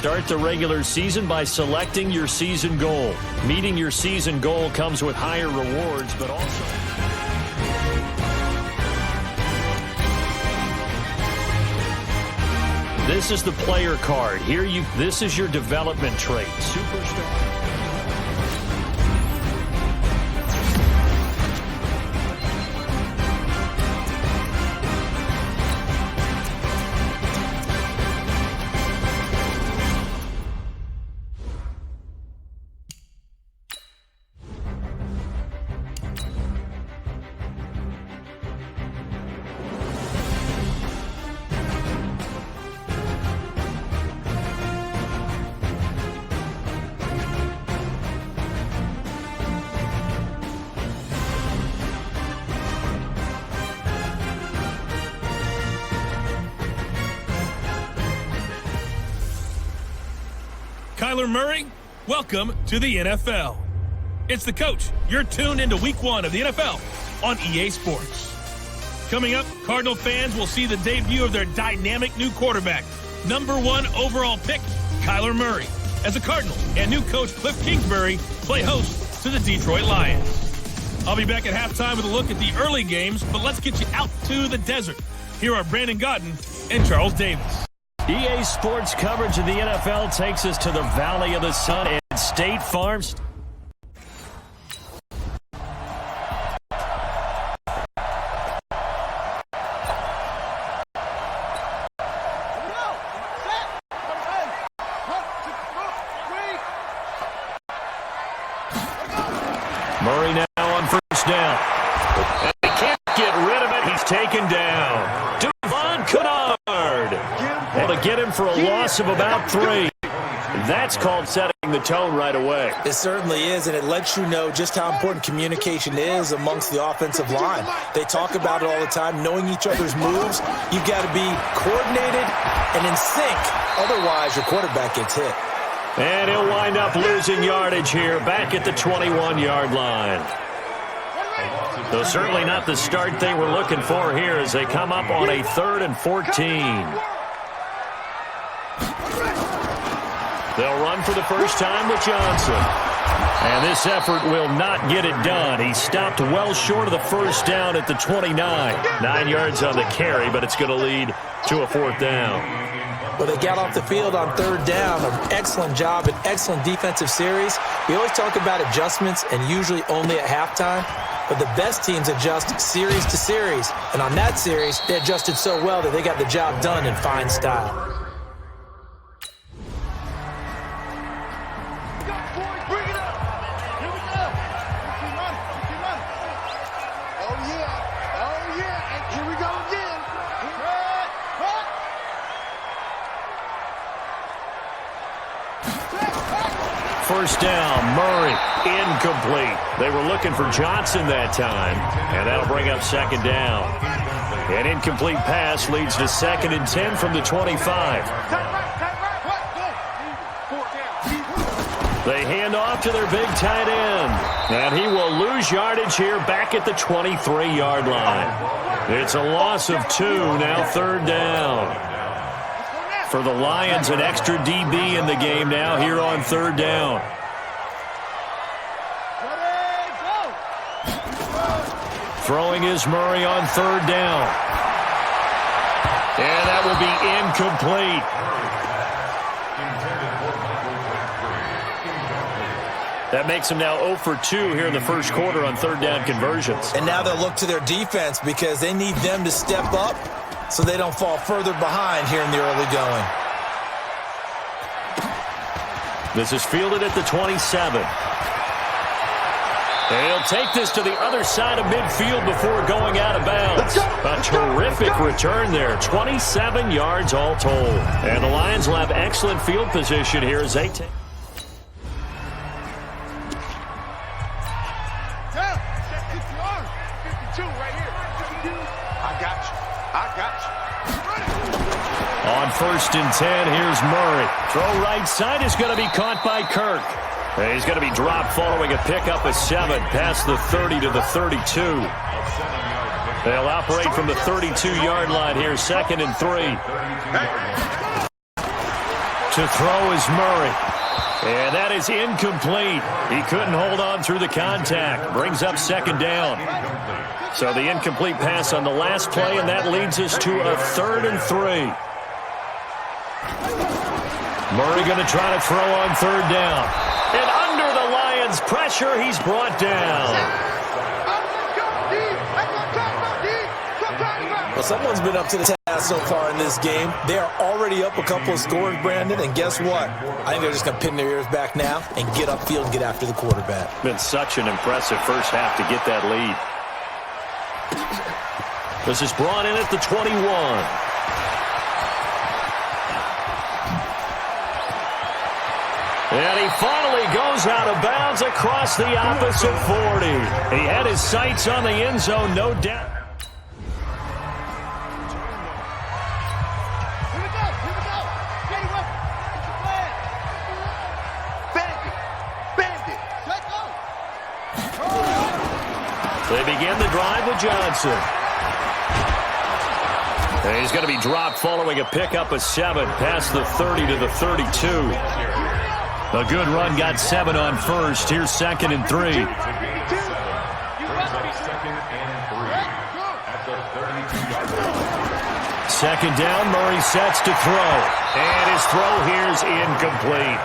Start the regular season by selecting your season goal. Meeting your season goal comes with higher rewards, but also... This is the player card. This is your development trait. Superstar. Kyler Murray, welcome to the NFL. It's the coach. You're tuned into Week 1 of the NFL on EA Sports. Coming up, Cardinal fans will see the debut of their dynamic new quarterback, #1 overall pick, Kyler Murray, as the Cardinals and new coach Cliff Kingsbury play host to the Detroit Lions. I'll be back at halftime with a look at the early games, but let's get you out to the desert. Here are Brandon Godden and Charles Davis. EA Sports coverage of the NFL takes us to the Valley of the Sun and State Farms. Murray now on first down. And he can't get rid of it. He's taken down. Devon Kennard. And to get him for a loss of about 3. That's called setting the tone right away. It certainly is, and it lets you know just how important communication is amongst the offensive line. They talk about it all the time, knowing each other's moves. You've got to be coordinated and in sync. Otherwise, your quarterback gets hit. And he'll wind up losing yardage here, back at the 21-yard line. So certainly not the start they were looking for here as they come up on a 3rd and 14. They'll run for the first time with Johnson. And this effort will not get it done. He stopped well short of the first down at the 29. 9 yards on the carry, but it's going to lead to a 4th down. Well, they got off the field on 3rd down. An excellent job, an excellent defensive series. We always talk about adjustments and usually only at halftime. But the best teams adjust series to series. And on that series, they adjusted so well that they got the job done in fine style. First down, Murray, incomplete. They were looking for Johnson that time, and that'll bring up 2nd down. An incomplete pass leads to 2nd and 10 from the 25. They hand off to their big tight end, and he will lose yardage here back at the 23-yard line. It's a loss of 2, now 3rd down. For the Lions, an extra DB in the game now here on 3rd down. Throwing is Murray on 3rd down. And that will be incomplete. That makes them now 0 for 2 here in the first quarter on 3rd down conversions. And now they'll look to their defense because they need them to step up so they don't fall further behind here in the early going. This is fielded at the 27. They'll take this to the other side of midfield before going out of bounds. A terrific return there, 27 yards all told. And the Lions will have excellent field position here as they take. On 1st and 10, here's Murray. Throw right side is going to be caught by Kirk. And he's going to be dropped following a pickup of 7 past the 30 to the 32. They'll operate from the 32-yard line here, 2nd and 3. To throw is Murray. And that is incomplete. He couldn't hold on through the contact. Brings up second down. So the incomplete pass on the last play, and that leads us to a 3rd and 3. Murray going to try to throw on 3rd down. And under the Lions' pressure, he's brought down. Well, someone's been up to the task so far in this game. They are already up a couple of scores, Brandon, and guess what? I think they're just going to pin their ears back now and get upfield and get after the quarterback. Been such an impressive first half to get that lead. This is brought in at the 21. And he finally goes out of bounds across the opposite 40. He had his sights on the end zone, no doubt. They begin the drive with Johnson. And he's going to be dropped following a pickup of 7 past the 30 to the 32. A good run got 7 on first. Here's 2nd and 3. Second down, Murray sets to throw. And his throw here is incomplete.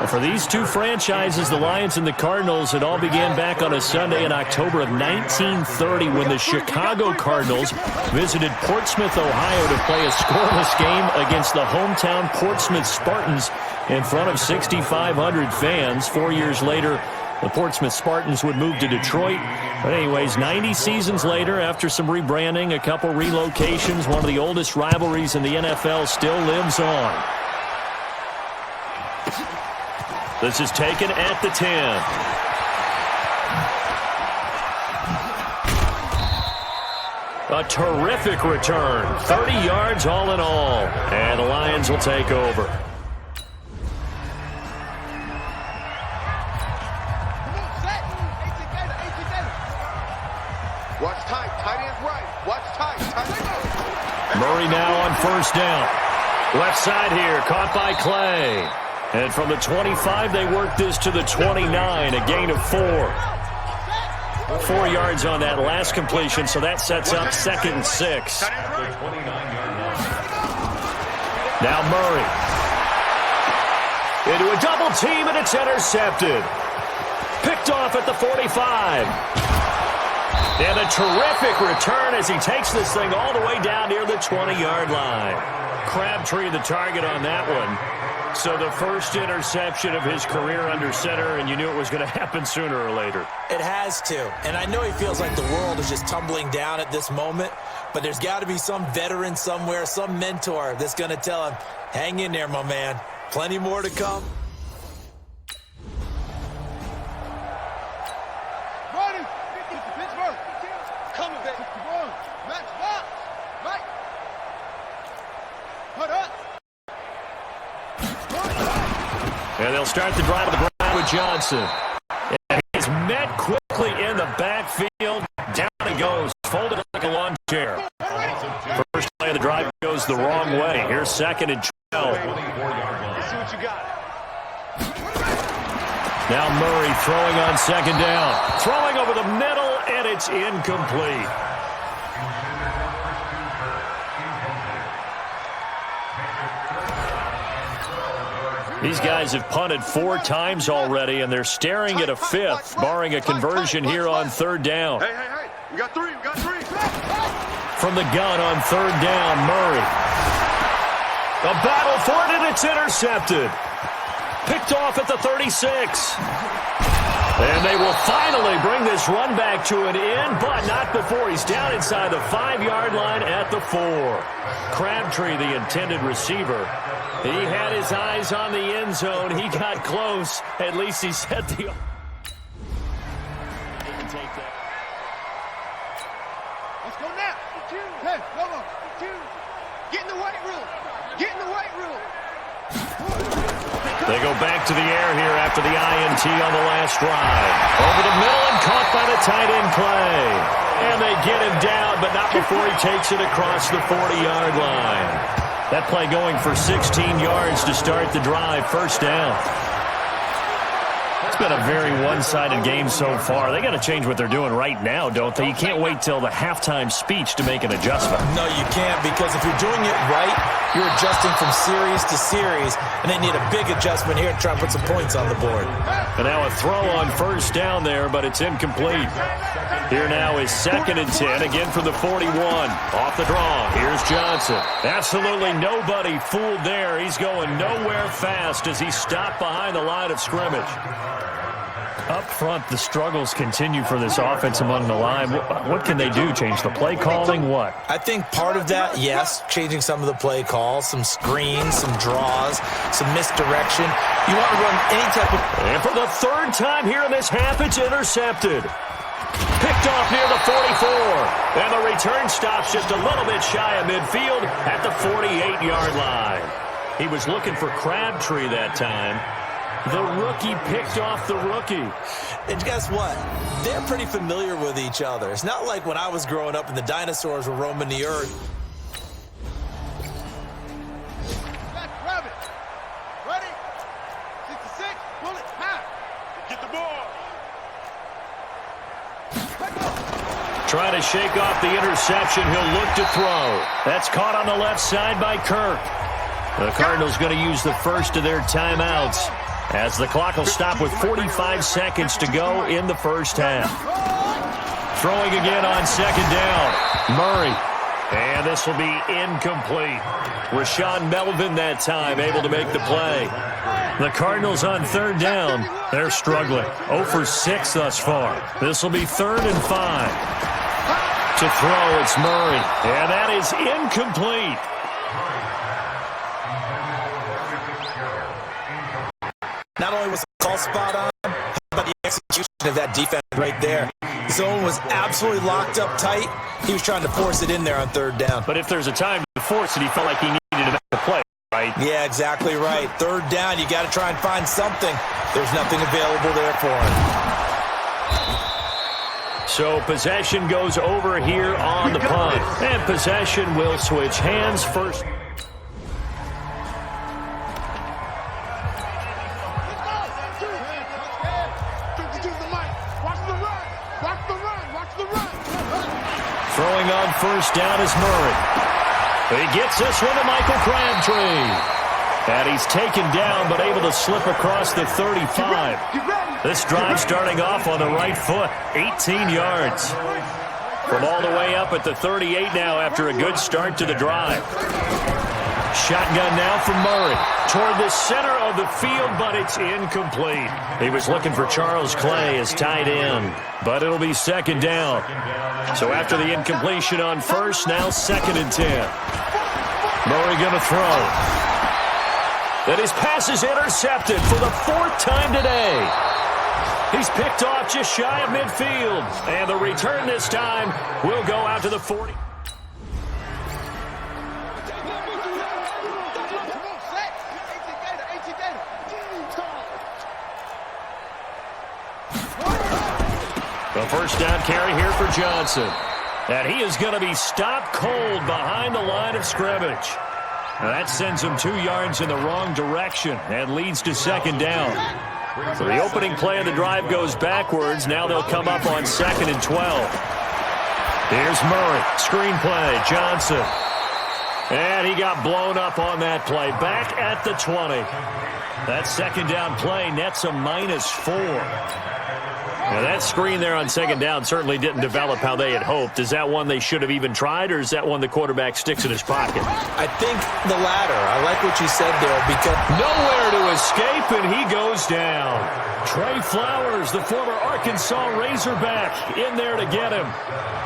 For these two franchises, the Lions and the Cardinals, it all began back on a Sunday in October of 1930 when the Chicago Cardinals visited Portsmouth, Ohio to play a scoreless game against the hometown Portsmouth Spartans in front of 6,500 fans. 4 years later, the Portsmouth Spartans would move to Detroit. But anyways, 90 seasons later, after some rebranding, a couple relocations, one of the oldest rivalries in the NFL still lives on. This is taken at the 10. A terrific return. 30 yards all in all. And the Lions will take over. Watch tight. Tight ends right. Watch tight. Tight ends. Murray now on first down. Left side here. Caught by Clay. And from the 25, they work this to the 29, a gain of 4. 4 yards on that last completion, so that sets up 2nd and 6. Now Murray. Into a double team, and it's intercepted. Picked off at the 45. And a terrific return as he takes this thing all the way down near the 20-yard line. Crabtree the target on that one. So the first interception of his career under center, and you knew it was going to happen sooner or later. It has to. And I know he feels like the world is just tumbling down at this moment, but there's got to be some veteran somewhere, some mentor that's going to tell him, hang in there, my man. Plenty more to come. And they'll start the drive of the ground with Johnson. And he's met quickly in the backfield. Down he goes, folded like a lawn chair. First play of the drive goes the wrong way. Here's 2nd and 12. Now Murray throwing on 2nd down. Throwing over the middle, and it's incomplete. These guys have punted 4 times already, and they're staring at a 5th, barring a conversion here on 3rd down. Hey. We got 3. From the gun on 3rd down, Murray. A battle for it, and it's intercepted. Picked off at the 36. And they will finally bring this run back to an end, but not before he's down inside the 5-yard line at the 4. Crabtree, the intended receiver. He had his eyes on the end zone. He got close. At least he set the... They can take that. Let's go now. Hey, come on. Get in the weight room. They go back to the air here after the INT on the last drive. Over the middle and caught by the tight end Clay. And they get him down, but not before he takes it across the 40-yard line. That play going for 16 yards to start the drive. First down. It's been a very one-sided game so far. They got to change what they're doing right now, don't they? You can't wait till the halftime speech to make an adjustment. No, you can't, because if you're doing it right, you're adjusting from series to series, and they need a big adjustment here to try and put some points on the board. And now a throw on first down there, but it's incomplete. Here now is 2nd and 10, again from the 41. Off the draw, here's Johnson. Absolutely nobody fooled there. He's going nowhere fast as he stopped behind the line of scrimmage. Up front, the struggles continue for this offense among the line. What can they do? Change the play calling? What? I think part of that, yes, changing some of the play calls, some screens, some draws, some misdirection. You want to run any type of... And for the 3rd time here in this half, it's intercepted. Picked off near the 44. And the return stops just a little bit shy of midfield at the 48-yard line. He was looking for Crabtree that time. The rookie picked off the rookie. And guess what? They're pretty familiar with each other. It's not like when I was growing up and the dinosaurs were roaming the earth. Grab it. Ready? 66. Pull it. Half. Get the ball. Trying to shake off the interception. He'll look to throw. That's caught on the left side by Kirk. The Cardinals going to use the first of their timeouts, as the clock will stop with 45 seconds to go in the first half. Throwing again on 2nd down. Murray. And this will be incomplete. Rashawn Melvin that time able to make the play. The Cardinals on 3rd down. They're struggling. 0 for 6 thus far. This will be 3rd and 5. To throw, it's Murray. And that is incomplete. Not only was the call spot on, how about the execution of that defense right there? The zone was absolutely locked up tight. He was trying to force it in there on 3rd down. But if there's a time to force it, he felt like he needed to make the play, right? Yeah, exactly right. 3rd down, you got to try and find something. There's nothing available there for him. So possession goes over here on the punt. And possession will switch hands first. Throwing on first down is Murray. He gets this one to Michael Crabtree. And he's taken down but able to slip across the 35. This drive starting off on the right foot. 18 yards. From all the way up at the 38 now after a good start to the drive. Shotgun now from Murray. Toward the center of the field, but it's incomplete. He was looking for Charles Clay as tight end, but it'll be 2nd down. So after the incompletion on first, now 2nd and 10. Murray going to throw. And his pass is intercepted for the 4th time today. He's picked off just shy of midfield. And the return this time will go out to the 40. The first down carry here for Johnson. And he is going to be stopped cold behind the line of scrimmage. Now that sends him 2 yards in the wrong direction and leads to 2nd down. So the opening play of the drive goes backwards. Now they'll come up on 2nd and 12. Here's Murray. Screen play. Johnson. And he got blown up on that play. Back at the 20. That 2nd down play nets a -4. Now that screen there on 2nd down certainly didn't develop how they had hoped. Is that one they should have even tried, or is that one the quarterback sticks in his pocket? I think the latter. I like what you said there, because nowhere to escape, and he goes down. Trey Flowers, the former Arkansas Razorback, in there to get him.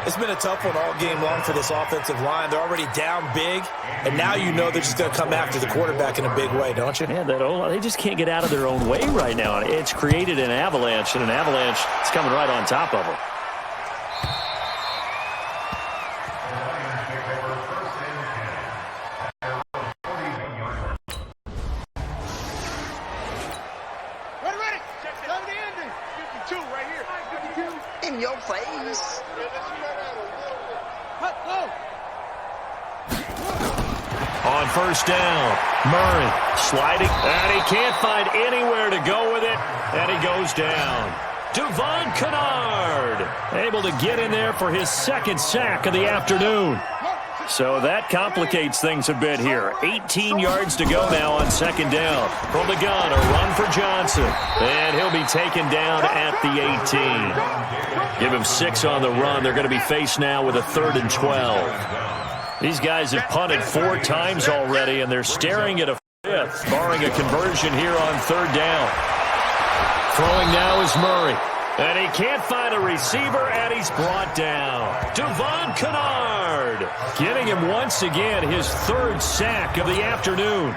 It's been a tough one all game long for this offensive line. They're already down big, and now you know they're just going to come after the quarterback in a big way, don't you? Yeah, they just can't get out of their own way right now. It's created an avalanche, and an avalanche is coming right on top of them. Ready. Come to the ending. 52 right here. 52. In your face. On first down. Murray sliding, and he can't find anywhere to go with it, and he goes down. Devon Kennard able to get in there for his second sack of the afternoon. So that complicates things a bit here. 18 yards to go now on second down. From the gun, a run for Johnson. And he'll be taken down at the 18. Give him 6 on the run. They're going to be faced now with a 3rd and 12. These guys have punted 4 times already, and they're staring at a 5th, barring a conversion here on 3rd down. Throwing now is Murray. And he can't find a receiver, and he's brought down. Devon Kennard getting him once again his 3rd sack of the afternoon.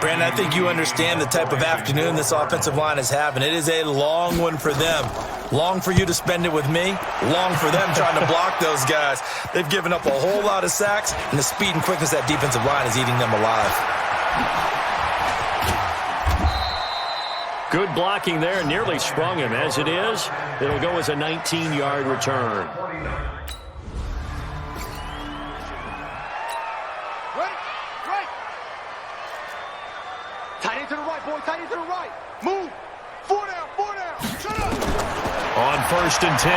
Brandon, I think you understand the type of afternoon this offensive line is having. It is a long one for them. Long for you to spend it with me. Long for them trying to block those guys. They've given up a whole lot of sacks, and the speed and quickness of that defensive line is eating them alive. Good blocking there, nearly sprung him. As it is, it'll go as a 19-yard return. Right. Tight end to the right, boy. Tight end to the right. Move. 4 down. Shut up. On 1st and 10,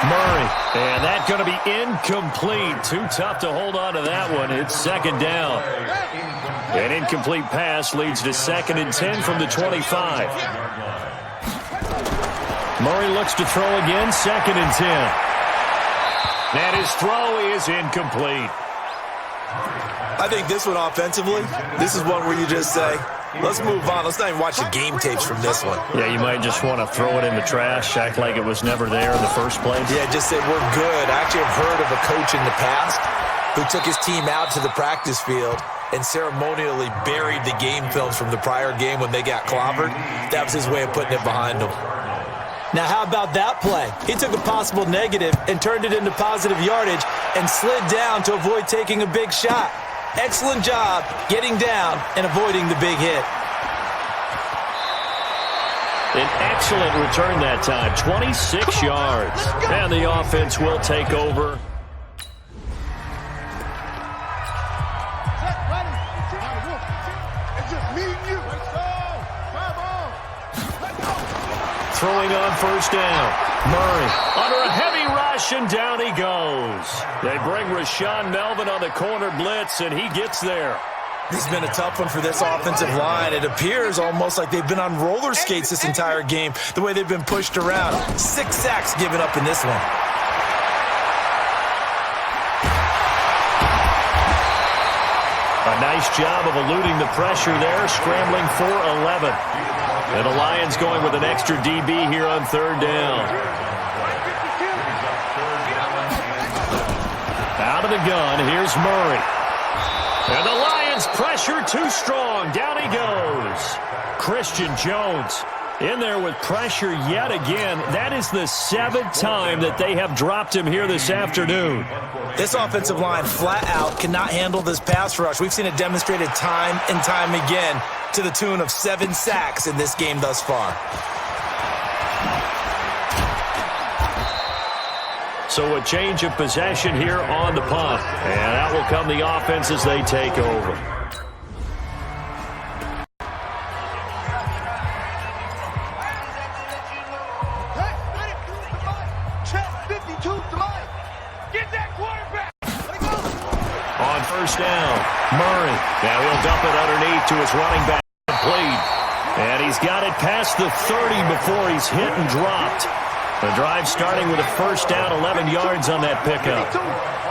Murray. And that's going to be incomplete. Too tough to hold on to that one. It's 2nd down. An incomplete pass leads to 2nd and 10 from the 25. Murray looks to throw again, 2nd and 10. And his throw is incomplete. I think this one offensively, this is one where you just say, let's move on. Let's not even watch the game tapes from this one. Yeah, you might just want to throw it in the trash, act like it was never there in the first place. Yeah, just say we're good. I actually have heard of a coach in the past who took his team out to the practice field and ceremonially buried the game films from the prior game when they got clobbered. That was his way of putting it behind them. Now, how about that play? He took a possible negative and turned it into positive yardage and slid down to avoid taking a big shot. Excellent job getting down and avoiding the big hit. An excellent return that time, 26 yards. And the offense will take over. Throwing on 1st down. Murray under a heavy rush, and down he goes. They bring Rashawn Melvin on the corner blitz, and he gets there. This has been a tough one for this offensive line. It appears almost like they've been on roller skates this entire game, the way they've been pushed around. 6 sacks given up in this one. A nice job of eluding the pressure there, scrambling for 11. And the Lions going with an extra DB here on 3rd down. Out of the gun, here's Murray. And the Lions pressure too strong. Down he goes. Christian Jones in there with pressure yet again. That is the 7th time that they have dropped him here this afternoon. This offensive line flat out cannot handle this pass rush. We've seen it demonstrated time and time again to the tune of 7 sacks in this game thus far. So a change of possession here on the punt. And out will come the offense as they take over. On 1st down, Murray. Now he'll dump it underneath to his running back. Complete. And he's got it past the 30 before he's hit and dropped. The drive starting with a 1st down, 11 yards on that pickup.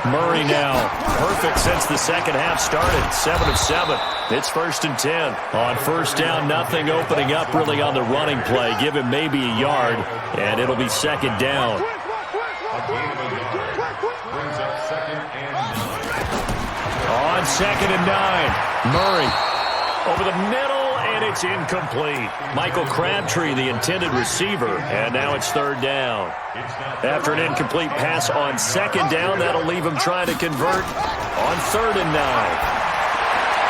Murray now, perfect since the second half started, 7 of 7. It's 1st and 10. On 1st down, nothing opening up really on the running play. Give him maybe a yard, and it'll be 2nd down. On 2nd and 9, Murray over the middle, and it's incomplete. Michael Crabtree, the intended receiver, and now it's 3rd down. After an incomplete pass on 2nd down, that'll leave him trying to convert on 3rd and 9.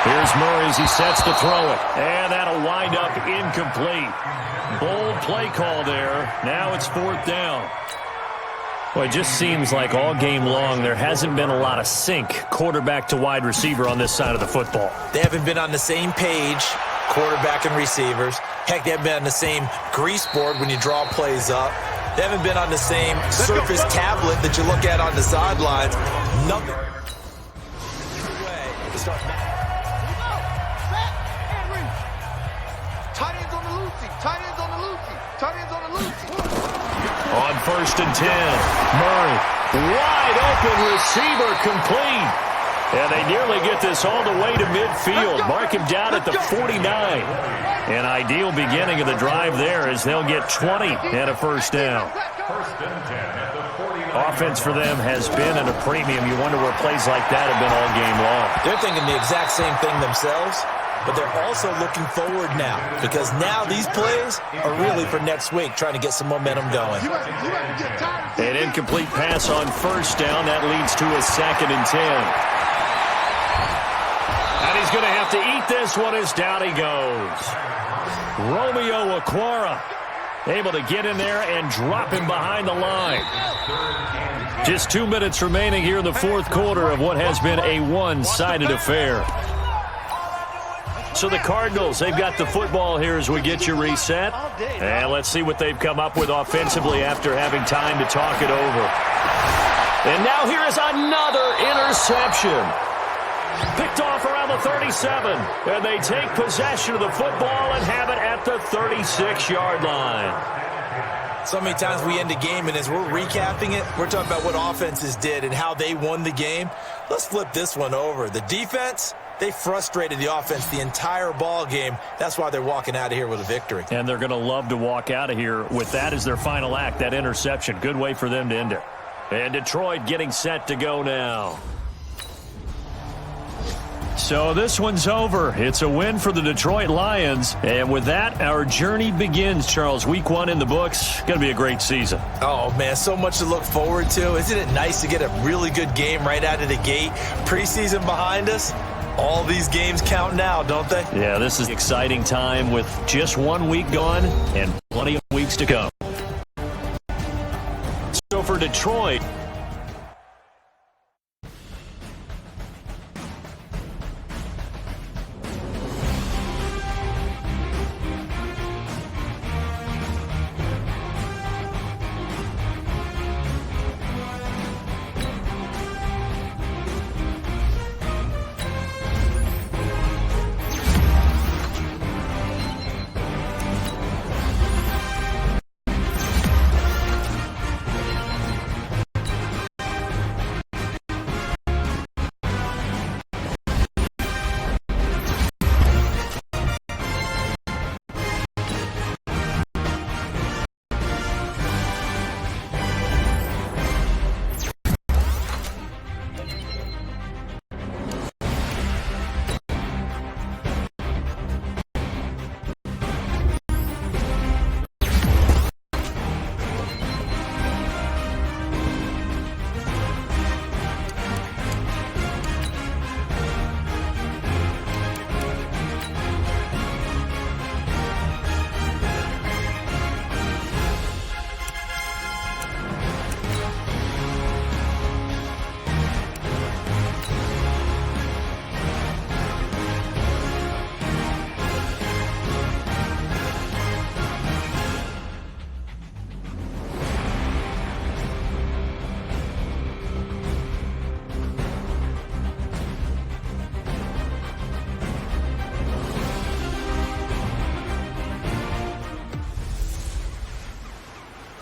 Here's Murray as he sets to throw it, and that'll wind up incomplete. Bold play call there. Now it's 4th down. Well, it just seems like all game long there hasn't been a lot of sync quarterback to wide receiver on this side of the football. They haven't been on the same page, quarterback and receivers. Heck, they haven't been on the same grease board when you draw plays up. They haven't been on the same Surface tablet that you look at on the sidelines. Nothing. Tight ends on the loosey. Tight ends on the loosey. Tight ends on the loosey. On 1st and 10, Murray, wide open receiver complete. And they nearly get this all the way to midfield. Mark him down at the 49. An ideal beginning of the drive there as they'll get 20 and a first down. Offense for them has been at a premium. You wonder where plays like that have been all game long. They're thinking the exact same thing themselves, but they're also looking forward now because now these plays are really for next week, trying to get some momentum going. An incomplete pass on 1st down. That leads to a 2nd and 10. And he's going to have to eat this one as down he goes. Romeo Okwara able to get in there and drop him behind the line. Just 2 minutes remaining here in the 4th quarter of what has been a one-sided affair. So the Cardinals, they've got the football here as we get you reset. And let's see what they've come up with offensively after having time to talk it over. And now here is another interception. Picked off around the 37. And they take possession of the football and have it at the 36-yard line. So many times we end a game, and as we're recapping it, we're talking about what offenses did and how they won the game. Let's flip this one over. The defense, they frustrated the offense the entire ball game. That's why they're walking out of here with a victory. And they're going to love to walk out of here with that as their final act, that interception. Good way for them to end it. And Detroit getting set to go now. So this one's over. It's a win for the Detroit Lions. And with that, our journey begins, Charles. Week 1 in the books. Going to be a great season. Oh, man, so much to look forward to. Isn't it nice to get a really good game right out of the gate? Preseason behind us. All these games count now, don't they? Yeah, this is an exciting time with just 1 week gone and plenty of weeks to come. So for Detroit,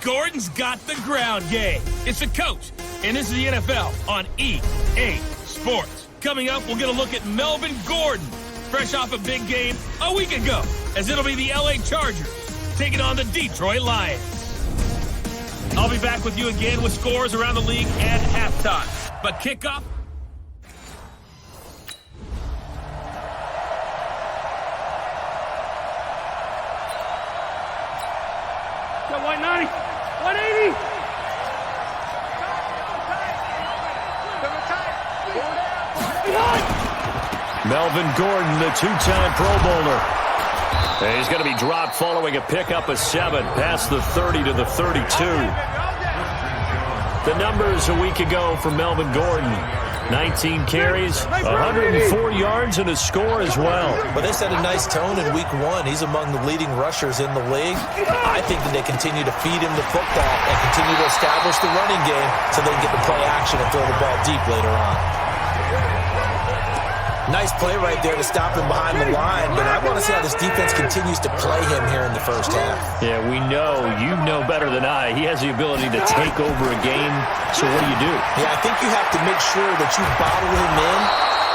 Gordon's got the ground game. It's the coach, and this is the NFL on EA Sports. Coming up, we'll get a look at Melvin Gordon, fresh off a big game a week ago, as it'll be the LA Chargers taking on the Detroit Lions. I'll be back with you again with scores around the league at halftime. But kickoff, got 190, 180. Melvin Gordon, the two-time Pro Bowler. And he's going to be dropped following a pickup of 7 past the 30 to the 32. The numbers a week ago for Melvin Gordon. 19 carries, 104 yards, and a score as well. But they set a nice tone in week 1. He's among the leading rushers in the league. I think that they continue to feed him the football and continue to establish the running game so they can get the play action and throw the ball deep later on. Nice play right there to stop him behind the line, but I want to see how this defense continues to play him here in the first half. Yeah, we know. You know better than I. He has the ability to take over a game, so what do? Yeah, I think you have to make sure that you bottle him in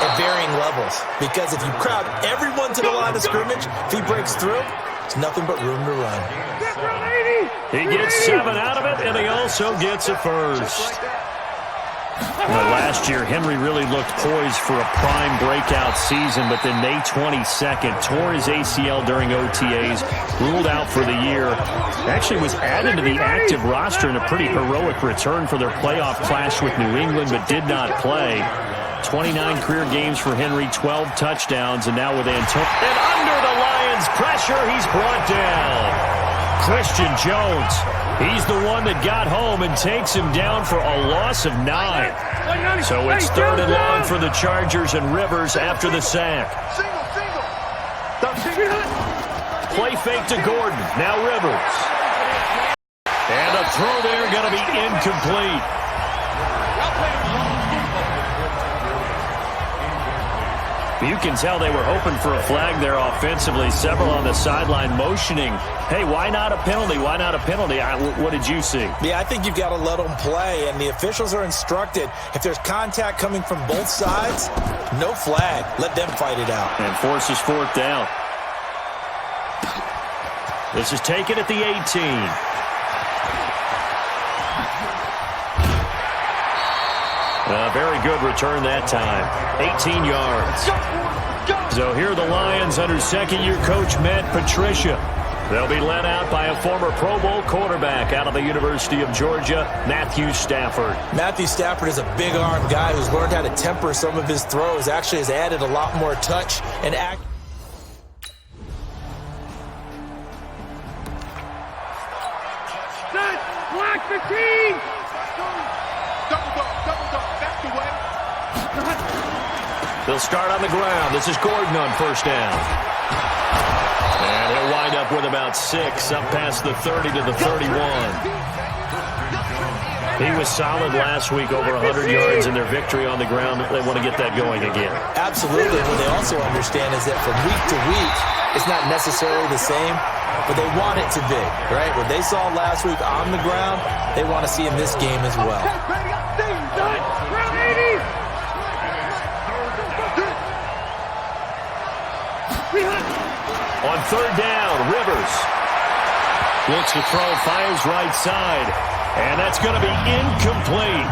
at varying levels, because if you crowd everyone to the line of scrimmage, if he breaks through, it's nothing but room to run. He gets 7 out of it, and he also gets a first. Last year, Henry really looked poised for a prime breakout season, but then May 22nd, tore his ACL during OTAs, ruled out for the year. Actually was added to the active roster in a pretty heroic return for their playoff clash with New England, but did not play. 29 career games for Henry, 12 touchdowns, and now with Antonio. And under the Lions' pressure, he's brought down. Christian Jones, he's the one that got home and takes him down for a loss of 9. So it's 3rd and long for the Chargers and Rivers after the sack. Play fake to Gordon. Now Rivers. And a throw there going to be incomplete. You can tell they were hoping for a flag there offensively. Several on the sideline motioning, hey, why not a penalty? Why not a penalty? What did you see? Yeah, I think you've got to let them play, and the officials are instructed, if there's contact coming from both sides, no flag. Let them fight it out. And forces 4th down. This is taken at the 18. A very good return that time. 18 yards. So here are the Lions under second-year coach Matt Patricia. They'll be led out by a former Pro Bowl quarterback out of the University of Georgia, Matthew Stafford. Matthew Stafford is a big-arm guy who's learned how to temper some of his throws. Actually has added a lot more touch and act. Black 15! They'll start on the ground. This is Gordon on 1st down. And he'll wind up with about 6 up past the 30 to the 31. He was solid last week, over 100 yards in their victory on the ground. They want to get that going again. Absolutely. What they also understand is that from week to week, it's not necessarily the same, but they want it to be, right? What they saw last week on the ground, they want to see in this game as well. On 3rd down, Rivers looks to throw, fires right side, and that's going to be incomplete.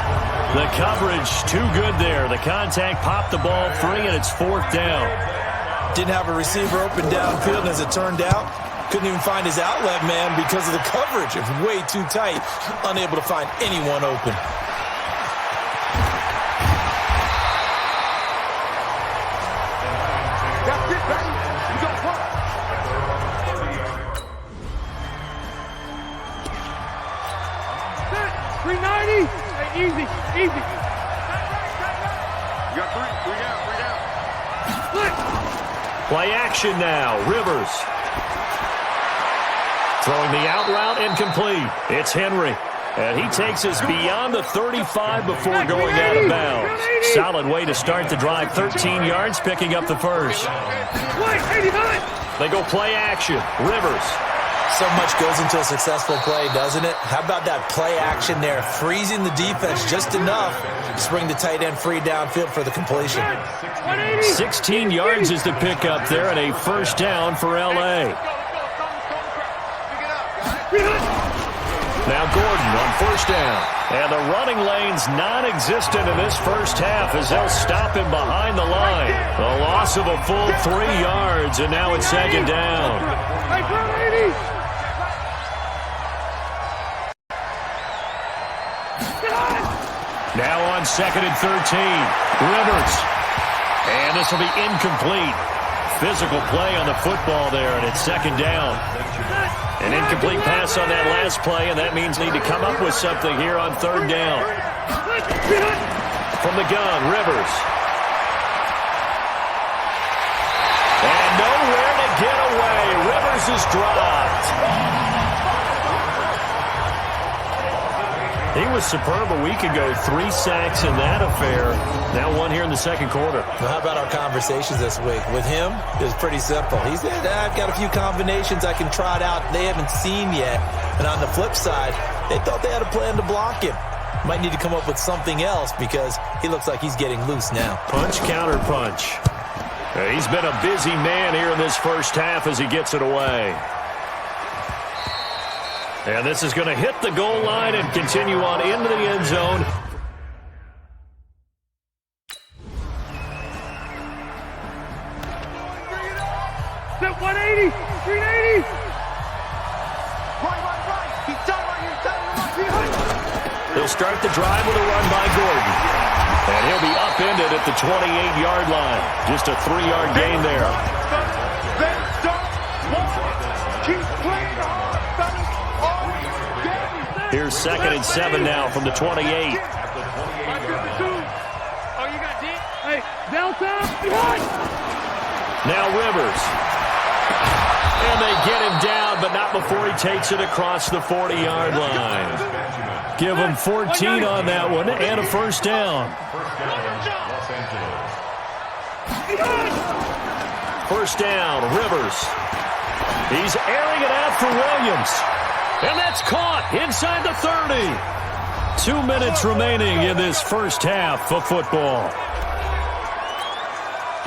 The coverage too good there. The contact popped the ball free, and it's 4th down. Didn't have a receiver open downfield, and as it turned out, couldn't even find his outlet man because of the coverage. It was way too tight, unable to find anyone open. Easy. You got 3 down. Play action now. Rivers. Throwing the out route, incomplete. It's Henry. And he takes us beyond the 35 before going out of bounds. Solid way to start the drive. 13 yards, picking up the first. They go play action. Rivers. So much goes into a successful play, doesn't it? How about that play action there? Freezing the defense just enough to bring the tight end free downfield for the completion. 16 yards is the pickup there, and a 1st down for L.A. Now Gordon on 1st down. And the running lane's non-existent in this first half as they'll stop him behind the line. A loss of a full 3 yards, and now it's 2nd down. Now on 2nd and 13. Rivers. And this will be incomplete. physical play on the football there, and it's second down. An incomplete pass on that last play, and that means need to come up with something here on third down. From the gun, Rivers. And nowhere to get away. Rivers is dropped. He was superb a week ago. 3 sacks in that affair. Now one here in the second quarter. Well, how about our conversations this week? With him, it was pretty simple. He said, I've got a few combinations I can try it out they haven't seen yet. And on the flip side, they thought they had a plan to block him. Might need to come up with something else because he looks like he's getting loose now. Punch, counter punch. He's been a busy man here in this first half as he gets it away. And this is going to hit the goal line and continue on into the end zone. Set 180, 380. Right. He's done right here. He'll start the drive with a run by Gordon. And he'll be upended at the 28-yard line. Just a 3-yard gain there. Keep playing hard, fellas. Here's 2nd and 7 now from the 28. Oh, you got D? Hey, Delta, behind. Now Rivers. And they get him down, but not before he takes it across the 40-yard line. Give him 14 on that one and a first down. First down, Rivers. He's airing it out for Williams. And that's caught inside the 30. 2 minutes remaining in this first half of football.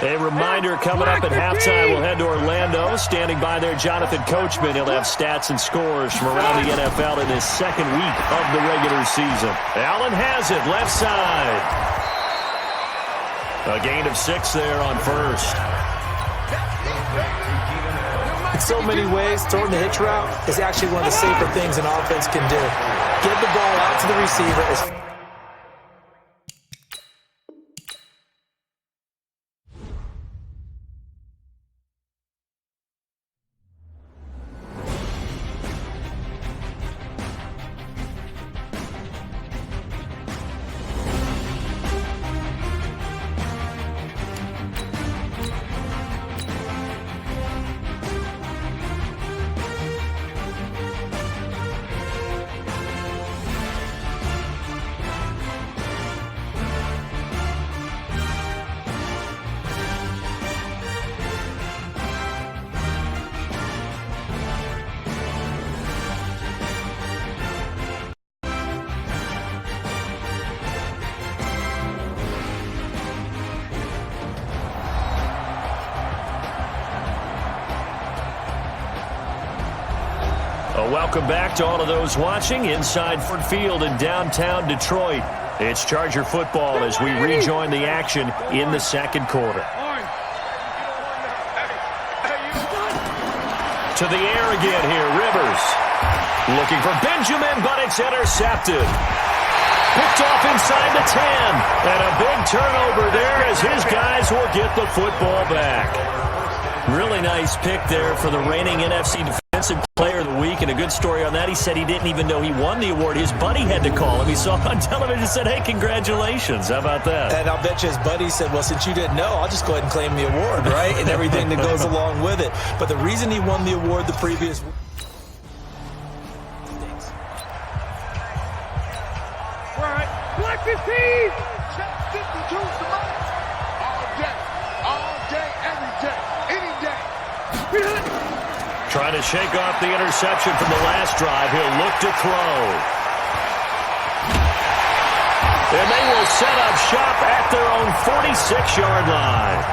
A reminder coming up at halftime. We'll head to Orlando. Standing by there, Jonathan Coachman. He'll have stats and scores from around the NFL in his second week of the regular season. Allen has it, left side. A gain of 6 there on first. In so many ways, throwing the hitch route is actually one of the safer things an offense can do. Get the ball out to the receiver. Welcome back to all of those watching inside Ford Field in downtown Detroit. It's Charger football as we rejoin the action in the second quarter. To the air again here, Rivers. Looking for Benjamin, but it's intercepted. Picked off inside the 10. And a big turnover there as his guys will get the football back. Really nice pick there for the reigning NFC Defensive Player of the Week, and a good story on that. He said he didn't even know he won the award. His buddy had to call him. He saw him on television and said, hey, congratulations. How about that? And I'll bet you his buddy said, well, since you didn't know, I'll just go ahead and claim the award, right? And everything that goes along with it. But the reason he won the award the previous week. All right, collect the team. Check 52 tomorrow. All day, every day, any day. Trying to shake off the interception from the last drive. He'll look to throw. And they will set up shop at their own 46-yard line.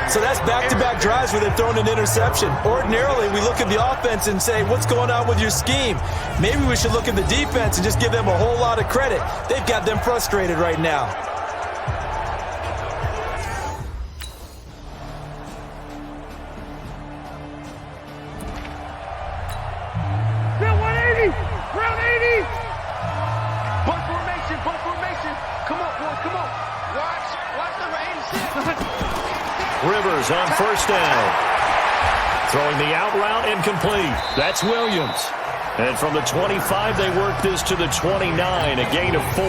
So that's back-to-back drives where they're throwing an interception. Ordinarily, we look at the offense and say, what's going on with your scheme? Maybe we should look at the defense and just give them a whole lot of credit. They've got them frustrated right now. Bunt formation. Come on, boys, come on. Watch number 86. Rivers on first down. Throwing the out route incomplete. That's Williams. And from the 25, they work this to the 29, a gain of 4.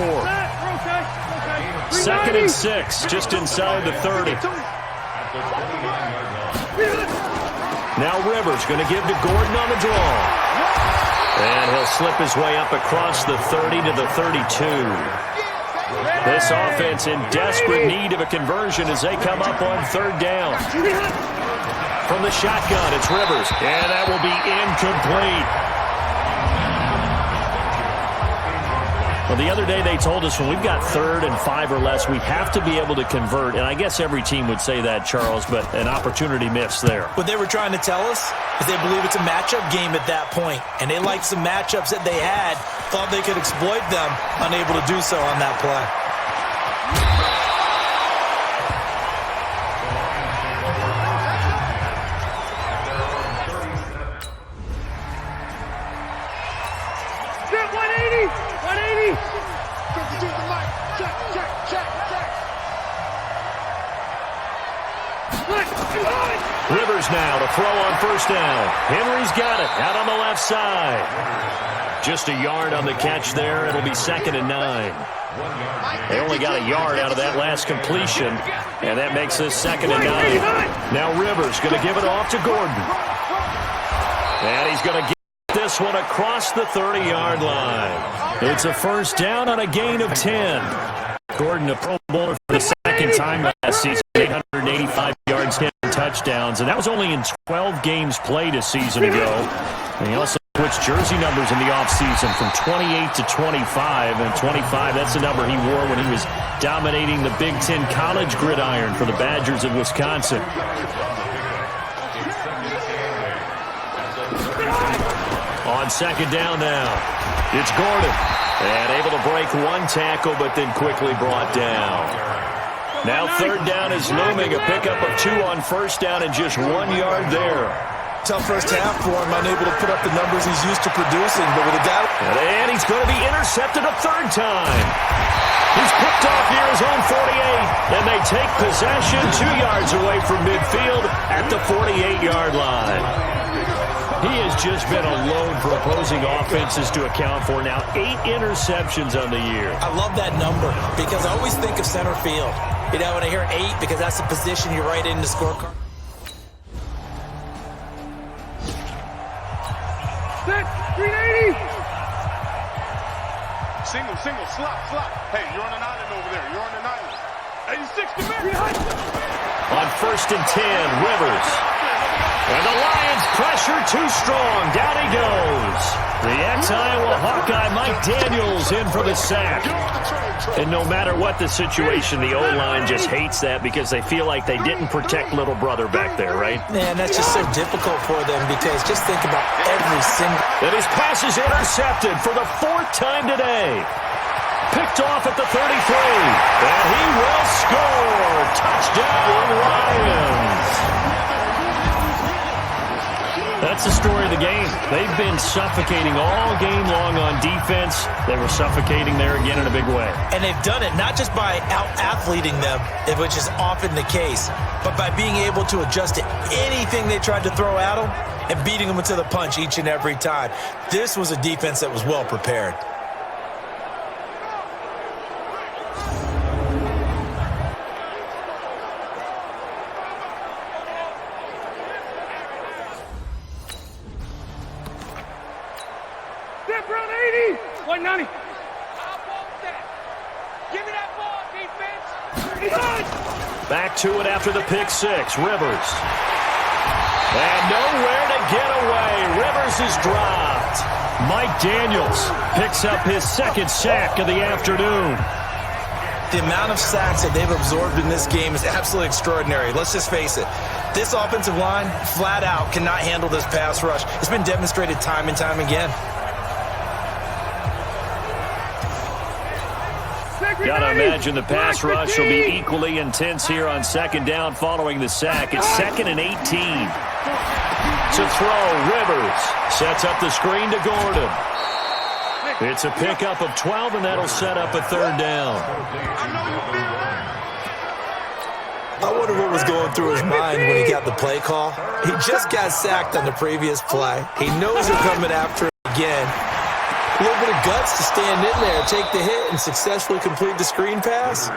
Second and 6, just inside the 30. Now Rivers going to give to Gordon on the draw. And he'll slip his way up across the 30 to the 32. This offense in desperate need of a conversion as they come up on third down. From the shotgun, it's Rivers. And that will be incomplete. Well, the other day they told us when we've got 3rd and 5 or less, we have to be able to convert. And I guess every team would say that, Charles, but an opportunity missed there. What they were trying to tell us is they believe it's a matchup game at that point. And they liked some matchups that they had, thought they could exploit them, unable to do so on that play. Rivers now to throw on first down. Henry's got it out on the left side. Just a yard on the catch there. It'll be 2nd and 9. They only got a yard out of that last completion, and that makes this 2nd and 9. Now Rivers going to give it off to Gordon. And he's going to get this one across the 30-yard line. It's a first down on a gain of 10. Gordon, a Pro Bowler for the 2nd time last season, 885 yards, 10 touchdowns, and that was only in 12 games played a season ago. And he also switched jersey numbers in the offseason from 28 to 25, and 25, that's the number he wore when he was dominating the Big Ten college gridiron for the Badgers of Wisconsin. On 2nd down now, it's Gordon. And able to break one tackle, but then quickly brought down. Now 3rd down is looming. A pickup of 2 on first down and just 1 yard there. Tough first half for him, unable to put up the numbers he's used to producing. But with a guy... And he's going to be intercepted a 3rd time. He's picked off near his own 48. And they take possession 2 yards away from midfield at the 48-yard line. He has just been a load for opposing offenses to account for. Now 8 interceptions on the year. I love that number because I always think of center field. You know, when I hear 8, because that's the position you write in the scorecard. Set, 380. Single, slot. Hey, you're on an island over there. You're on an island. 86 to me. On 1st and 10, Rivers. And the Lions pressure too strong. Down he goes. The ex-Iowa Hawkeye Mike Daniels in for the sack. And no matter what the situation, the O-line just hates that because they feel like they didn't protect little brother back there, right? Man, that's just so difficult for them because just think about every single... And his pass is intercepted for the 4th time today. Picked off at the 33. And he will score. Touchdown, Lions. That's the story of the game. They've been suffocating all game long on defense. They were suffocating there again in a big way. And they've done it not just by out-athleting them, which is often the case, but by being able to adjust to anything they tried to throw at them and beating them to the punch each and every time. This was a defense that was well prepared. Step run 80. 190. Give me that ball, defense. Back to it after the pick 6. Rivers. And nowhere to get away. Rivers is dropped. Mike Daniels picks up his 2nd sack of the afternoon. The amount of sacks that they've absorbed in this game is absolutely extraordinary. Let's just face it. This offensive line, flat out, cannot handle this pass rush. It's been demonstrated time and time again. Got to imagine the pass rush will be equally intense here on 2nd down following the sack. It's 2nd and 18. To throw, Rivers sets up the screen to Gordon. It's a pickup of 12, and that'll set up a 3rd down. was going through his mind when he got the play call? He just got sacked on the previous play. He knows they're coming after him again. A little bit of guts to stand in there, take the hit, and successfully complete the screen pass.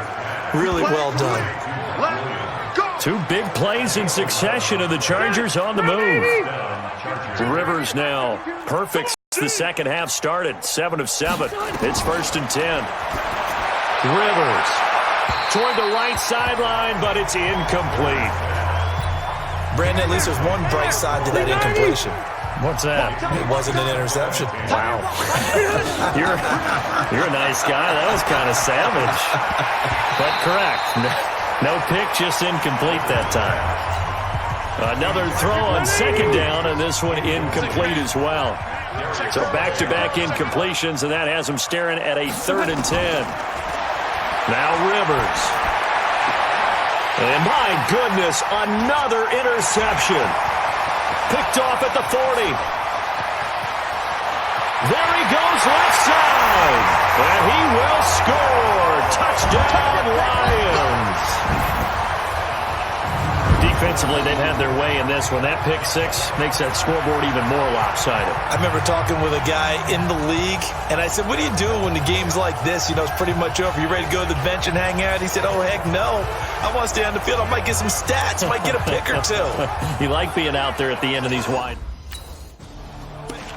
Really well done. Two big plays in succession, and the Chargers on the move. Rivers now perfect since the second half started. 7 of 7. It's 1st and 10. Rivers toward the right sideline, but it's incomplete. Brandon, at least there's one bright side to that incompletion. What's that? It wasn't an interception. Wow. You're a nice guy. That was kind of savage. But correct. No pick, just incomplete that time. Another throw on second down, and this one incomplete as well. So back-to-back incompletions, and that has him staring at a 3rd and 10. Now Rivers. And my goodness, another interception. Picked off at the 40. There he goes, left side. And he will score. Touchdown, Lions. Defensively, they've had their way in this one. That pick six makes that scoreboard even more lopsided. I remember talking with a guy in the league, and I said, what do you do when the game's like this? You know, it's pretty much over. You ready to go to the bench and hang out? He said, oh, heck no. I want to stay on the field. I might get some stats. I might get a pick or two. You like being out there at the end of these wide.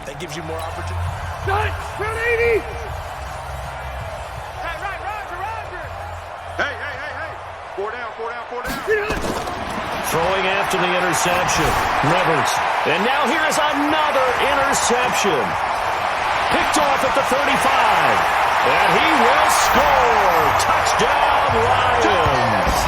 That gives you more opportunity. Shot! Round 80! Hey. 4 down. Throwing after the interception. Rivers. And now here's another interception. Picked off at the 35. And he will score. Touchdown, Lions.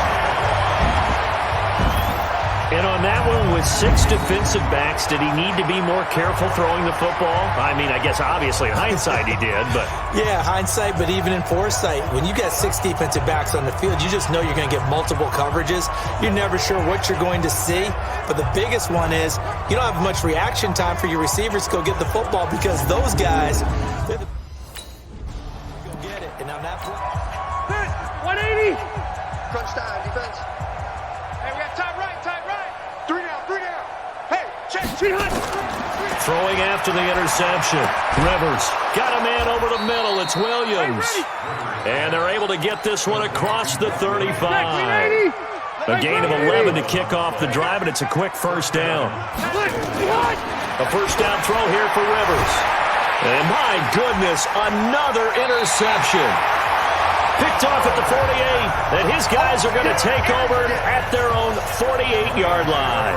And on that one, with 6 defensive backs, did he need to be more careful throwing the football? I mean, I guess obviously in hindsight he did, but... Yeah, hindsight, but even in foresight, when you got 6 defensive backs on the field, you just know you're going to get multiple coverages. You're never sure what you're going to see. But the biggest one is you don't have much reaction time for your receivers to go get the football because those guys, they're the... Go get it. And on that play... 180! Crunch time, defense. Hey, we got time right. 3 down. Hey, check. Throwing after the interception. Rivers got a man over the middle. It's Williams. And they're able to get this one across the 35. A gain of 11 to kick off the drive, and it's a quick first down. A first down throw here for Rivers. And my goodness, another interception. Picked off at the 48, and his guys are going to take over at their own 48-yard line.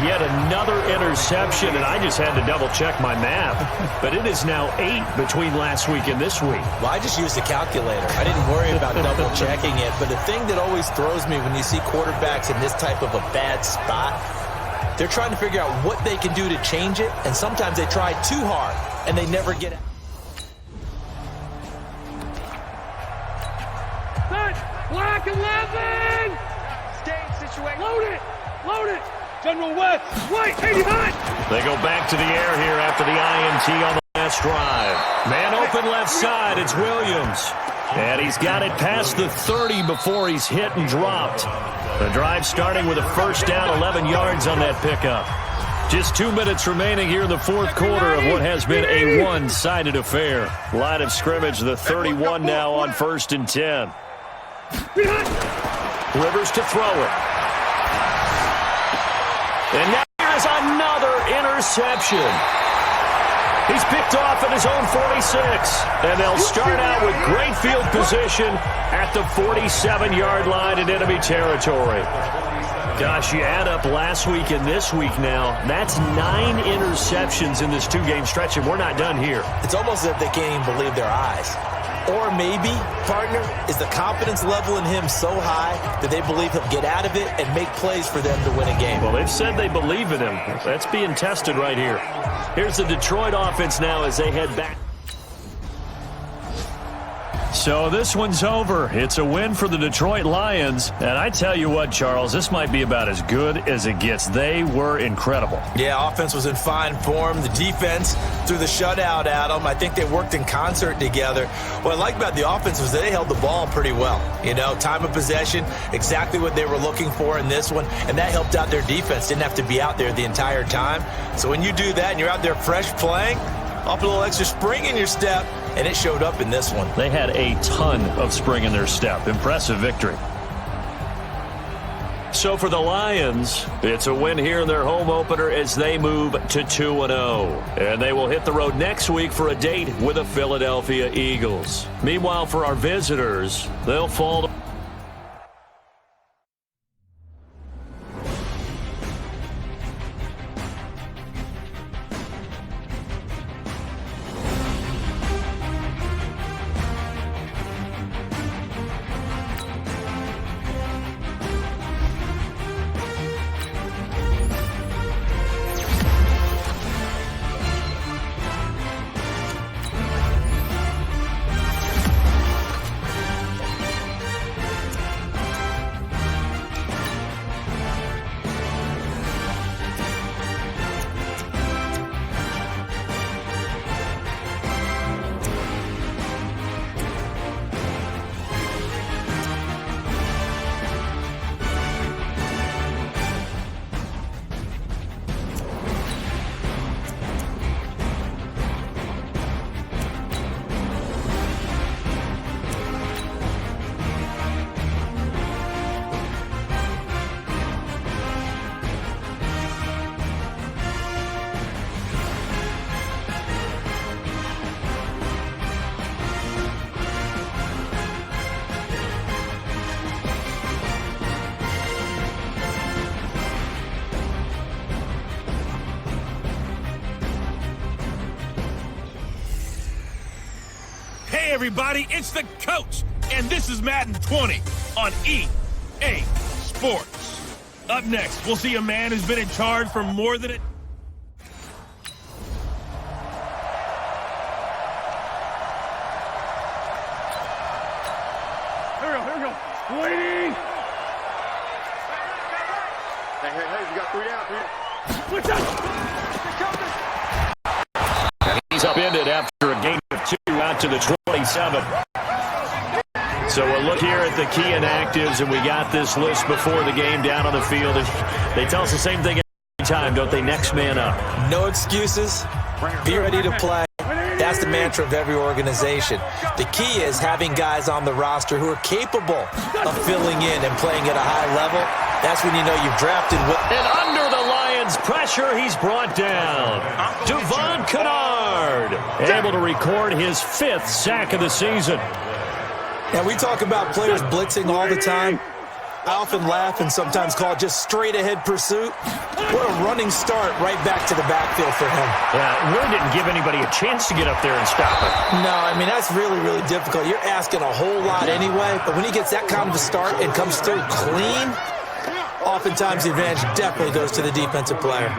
Yet another interception, and I just had to double-check my math. But it is now 8 between last week and this week. Well, I just used a calculator. I didn't worry about double-checking it. But the thing that always throws me when you see quarterbacks in this type of a bad spot, they're trying to figure out what they can do to change it, and sometimes they try too hard, and they never get it. Black 11! Stage situation. Load it! General West, White, 80 high! They go back to the air here after the INT on the last drive. Man open left side, it's Williams. And he's got it past the 30 before he's hit and dropped. The drive starting with a first down, 11 yards on that pickup. Just 2 minutes remaining here in the fourth quarter of what has been a one-sided affair. Line of scrimmage, the 31 now on 1st and 10. Rivers to throw it. And now here's another interception. He's picked off at his own 46. And they'll start out with great field position at the 47-yard line in enemy territory. Gosh, you add up last week and this week now, that's 9 interceptions in this 2-game stretch, and we're not done here. It's almost as if they can't even believe their eyes. Or maybe, partner, is the confidence level in him so high that they believe he'll get out of it and make plays for them to win a game. Well, they've said they believe in him. That's being tested right here. Here's the Detroit offense now as they head back. So this one's over. It's a win for the Detroit Lions. And I tell you what, Charles, this might be about as good as it gets. They were incredible. Yeah, offense was in fine form. The defense threw the shutout at them. I think they worked in concert together. What I like about the offense was they held the ball pretty well. You know, time of possession, exactly what they were looking for in this one. And that helped out their defense. Didn't have to be out there the entire time. So when you do that and you're out there fresh playing, off a little extra spring in your step, and it showed up in this one. They had a ton of spring in their step. Impressive victory. So for the Lions, it's a win here in their home opener as they move to 2-0. And they will hit the road next week for a date with the Philadelphia Eagles. Meanwhile, for our visitors, they'll fall to Hey, everybody, it's the coach, and this is Madden 20 on EA Sports. Up next, we'll see a man who's been in charge for more than a... Here we go. Waiting. Hey, we got 3 down. What's up? He's upended after a gain of 2 out to the 27. So we'll look here at the key inactives, and we got this list before the game down on the field. They tell us the same thing every time, don't they? Next man up. No excuses. Be ready to play. That's the mantra of every organization. The key is having guys on the roster who are capable of filling in and playing at a high level. That's when you know you've drafted well. And under the Lions' pressure, he's brought down. Devon Kennard, able to record his 5th sack of the season. And we talk about players blitzing all the time. I often laugh and sometimes call it just straight-ahead pursuit. What a running start right back to the backfield for him. Yeah, really didn't give anybody a chance to get up there and stop it. No, I mean, that's really, really difficult. You're asking a whole lot anyway, but when he gets that kind of a start and comes through clean, oftentimes the advantage definitely goes to the defensive player.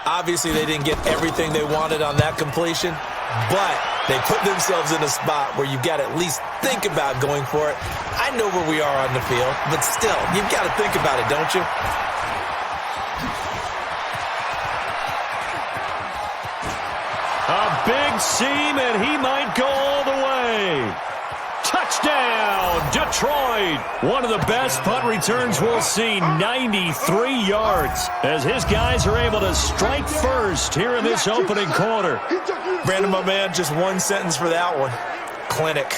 Obviously, they didn't get everything they wanted on that completion, but they put themselves in a spot where you've got to at least think about going for it. I know where we are on the field, but still, you've got to think about it, don't you? A big seam, and he might go all the way. Touchdown, Detroit. One of the best punt returns we'll see, 93 yards, as his guys are able to strike first here in this opening quarter. Brandon, my man, just one sentence for that one. Clinic.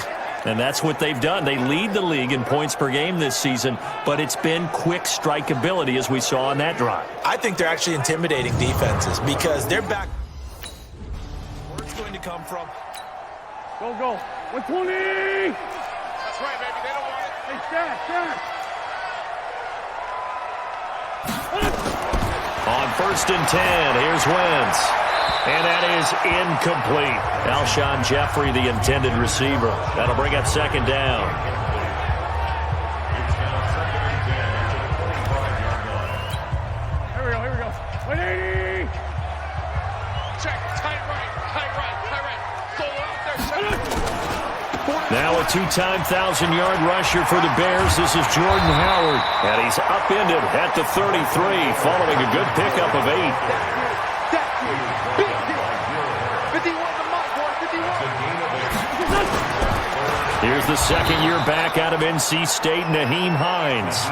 And that's what they've done. They lead the league in points per game this season, but it's been quick strikeability as we saw on that drive. I think they're actually intimidating defenses because they're back. Where it's going to come from. Go. 120. That's right, baby. They don't want it. Hey, Stack. On 1st and 10, here's Wentz. And that is incomplete. Alshon Jeffrey, the intended receiver. That'll bring up 2nd down. Here we go. 180. Check. Tight right. Solo out there. two-time 1,000-yard rusher for the Bears. This is Jordan Howard. And he's upended at the 33, following a good pickup of 8. Big deal. 51 the mark, boy. 51. Here's the second year back out of NC State, Nyheim Hines.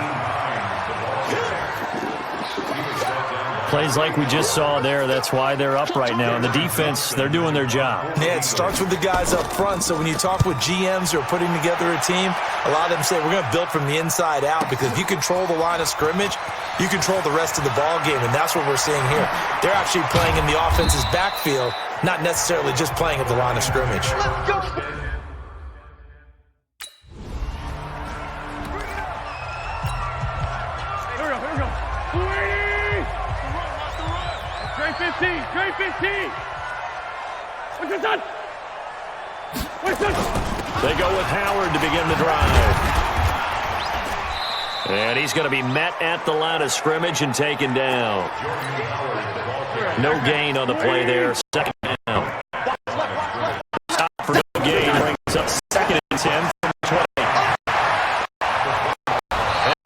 Plays like we just saw there. That's why they're up right now. And the defense, they're doing their job. Yeah, it starts with the guys up front. So when you talk with GMs who are putting together a team, a lot of them say we're going to build from the inside out, because if you control the line of scrimmage, you control the rest of the ball game, and that's what we're seeing here. They're actually playing in the offense's backfield, not necessarily just playing at the line of scrimmage. Let's go. Here we go. 280! Trey 15! Trey 15! What's your son? What's your son? They go with Howard to begin the drive. And he's going to be met at the line of scrimmage and taken down. No gain on the play there. Second down. Stop for no gain. Brings up 2nd and 10 from 20.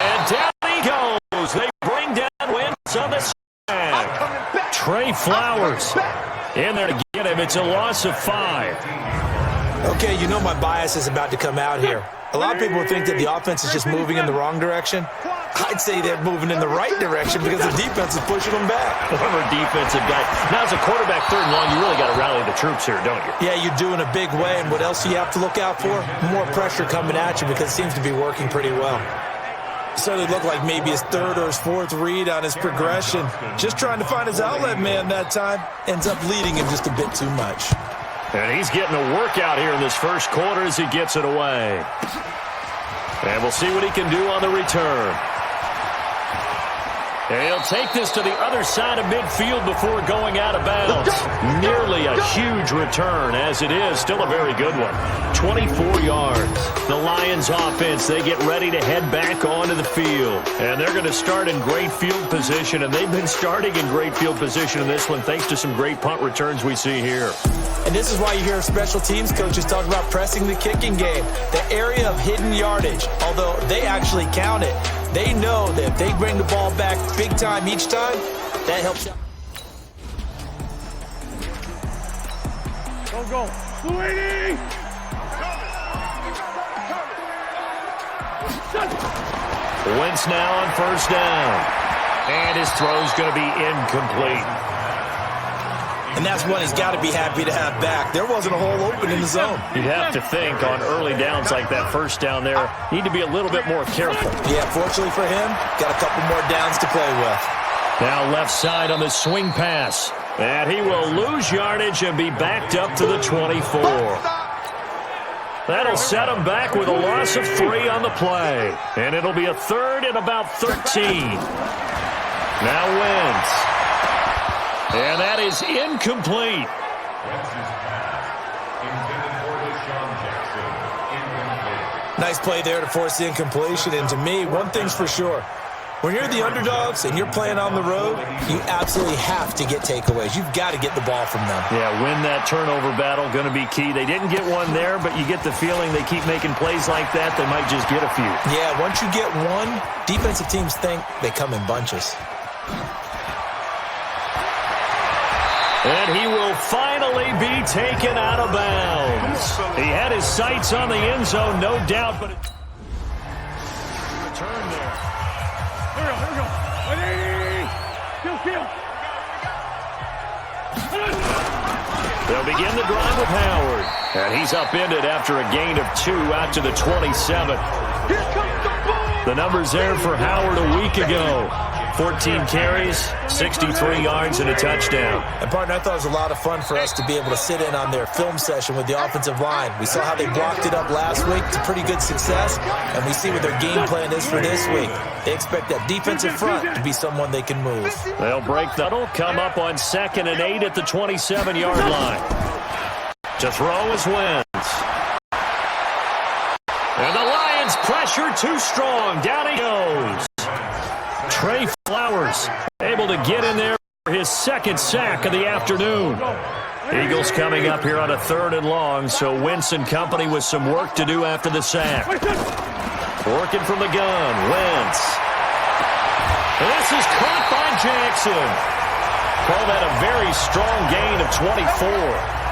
And down he goes. They bring down Wentz on the snap. Trey Flowers in there to get him. It's a loss of 5. Okay, you know my bias is about to come out here. A lot of people think that the offense is just moving in the wrong direction. I'd say they're moving in the right direction because the defense is pushing them back. Former defensive guy. Now, as a quarterback, 3rd and long, you really got to rally the troops here, don't you? Yeah, you do in a big way. And what else do you have to look out for? More pressure coming at you, because it seems to be working pretty well. So it looked like maybe his 3rd or his 4th read on his progression. Just trying to find his outlet man that time. Ends up leading him just a bit too much. And he's getting a workout here in this first quarter as he gets it away. And we'll see what he can do on the return. And he'll take this to the other side of midfield before going out of bounds. Nearly a huge return, as it is. Still a very good one. 24 yards. The Lions offense, they get ready to head back onto the field. And they're going to start in great field position. And they've been starting in great field position in this one, thanks to some great punt returns we see here. And this is why you hear special teams coaches talk about pressing the kicking game, the area of hidden yardage. Although they actually count it, they know that if they bring the ball back big time each time, that helps out. Go. 280! Wentz now on 1st down. And his throw's going to be incomplete. And that's one he's got to be happy to have back. There wasn't a hole open in the zone. You'd have to think on early downs like that 1st down there, need to be a little bit more careful. Yeah, fortunately for him, got a couple more downs to play with. Now left side on the swing pass. And he will lose yardage and be backed up to the 24. That'll set him back with a loss of 3 on the play. And it'll be a 3rd and about 13. Now Wentz. And that is incomplete. Nice play there to force the incompletion. And to me, one thing's for sure. When you're the underdogs and you're playing on the road, you absolutely have to get takeaways. You've got to get the ball from them. Yeah, win that turnover battle, going to be key. They didn't get one there, but you get the feeling they keep making plays like that, they might just get a few. Yeah, once you get one, defensive teams think they come in bunches. And he will finally be taken out of bounds. He had his sights on the end zone, no doubt, but return there. Here we go. 180! Kill. They'll begin the drive with Howard. And he's upended after a gain of 2 out to the 27. The numbers there for Howard a week ago. 14 carries, 63 yards, and a touchdown. And, partner, I thought it was a lot of fun for us to be able to sit in on their film session with the offensive line. We saw how they blocked it up last week to pretty good success, and we see what their game plan is for this week. They expect that defensive front to be someone they can move. They'll break the huddle, come up on 2nd and 8 at the 27-yard line. To throw is Wentz. And the Lions pressure too strong. Down he goes. Trey Flowers able to get in there for his 2nd sack of the afternoon. Eagles coming up here on a 3rd and long, so Wentz and company with some work to do after the sack. Working from the gun, Wentz. This is caught by Jackson. Call that a very strong gain of 24.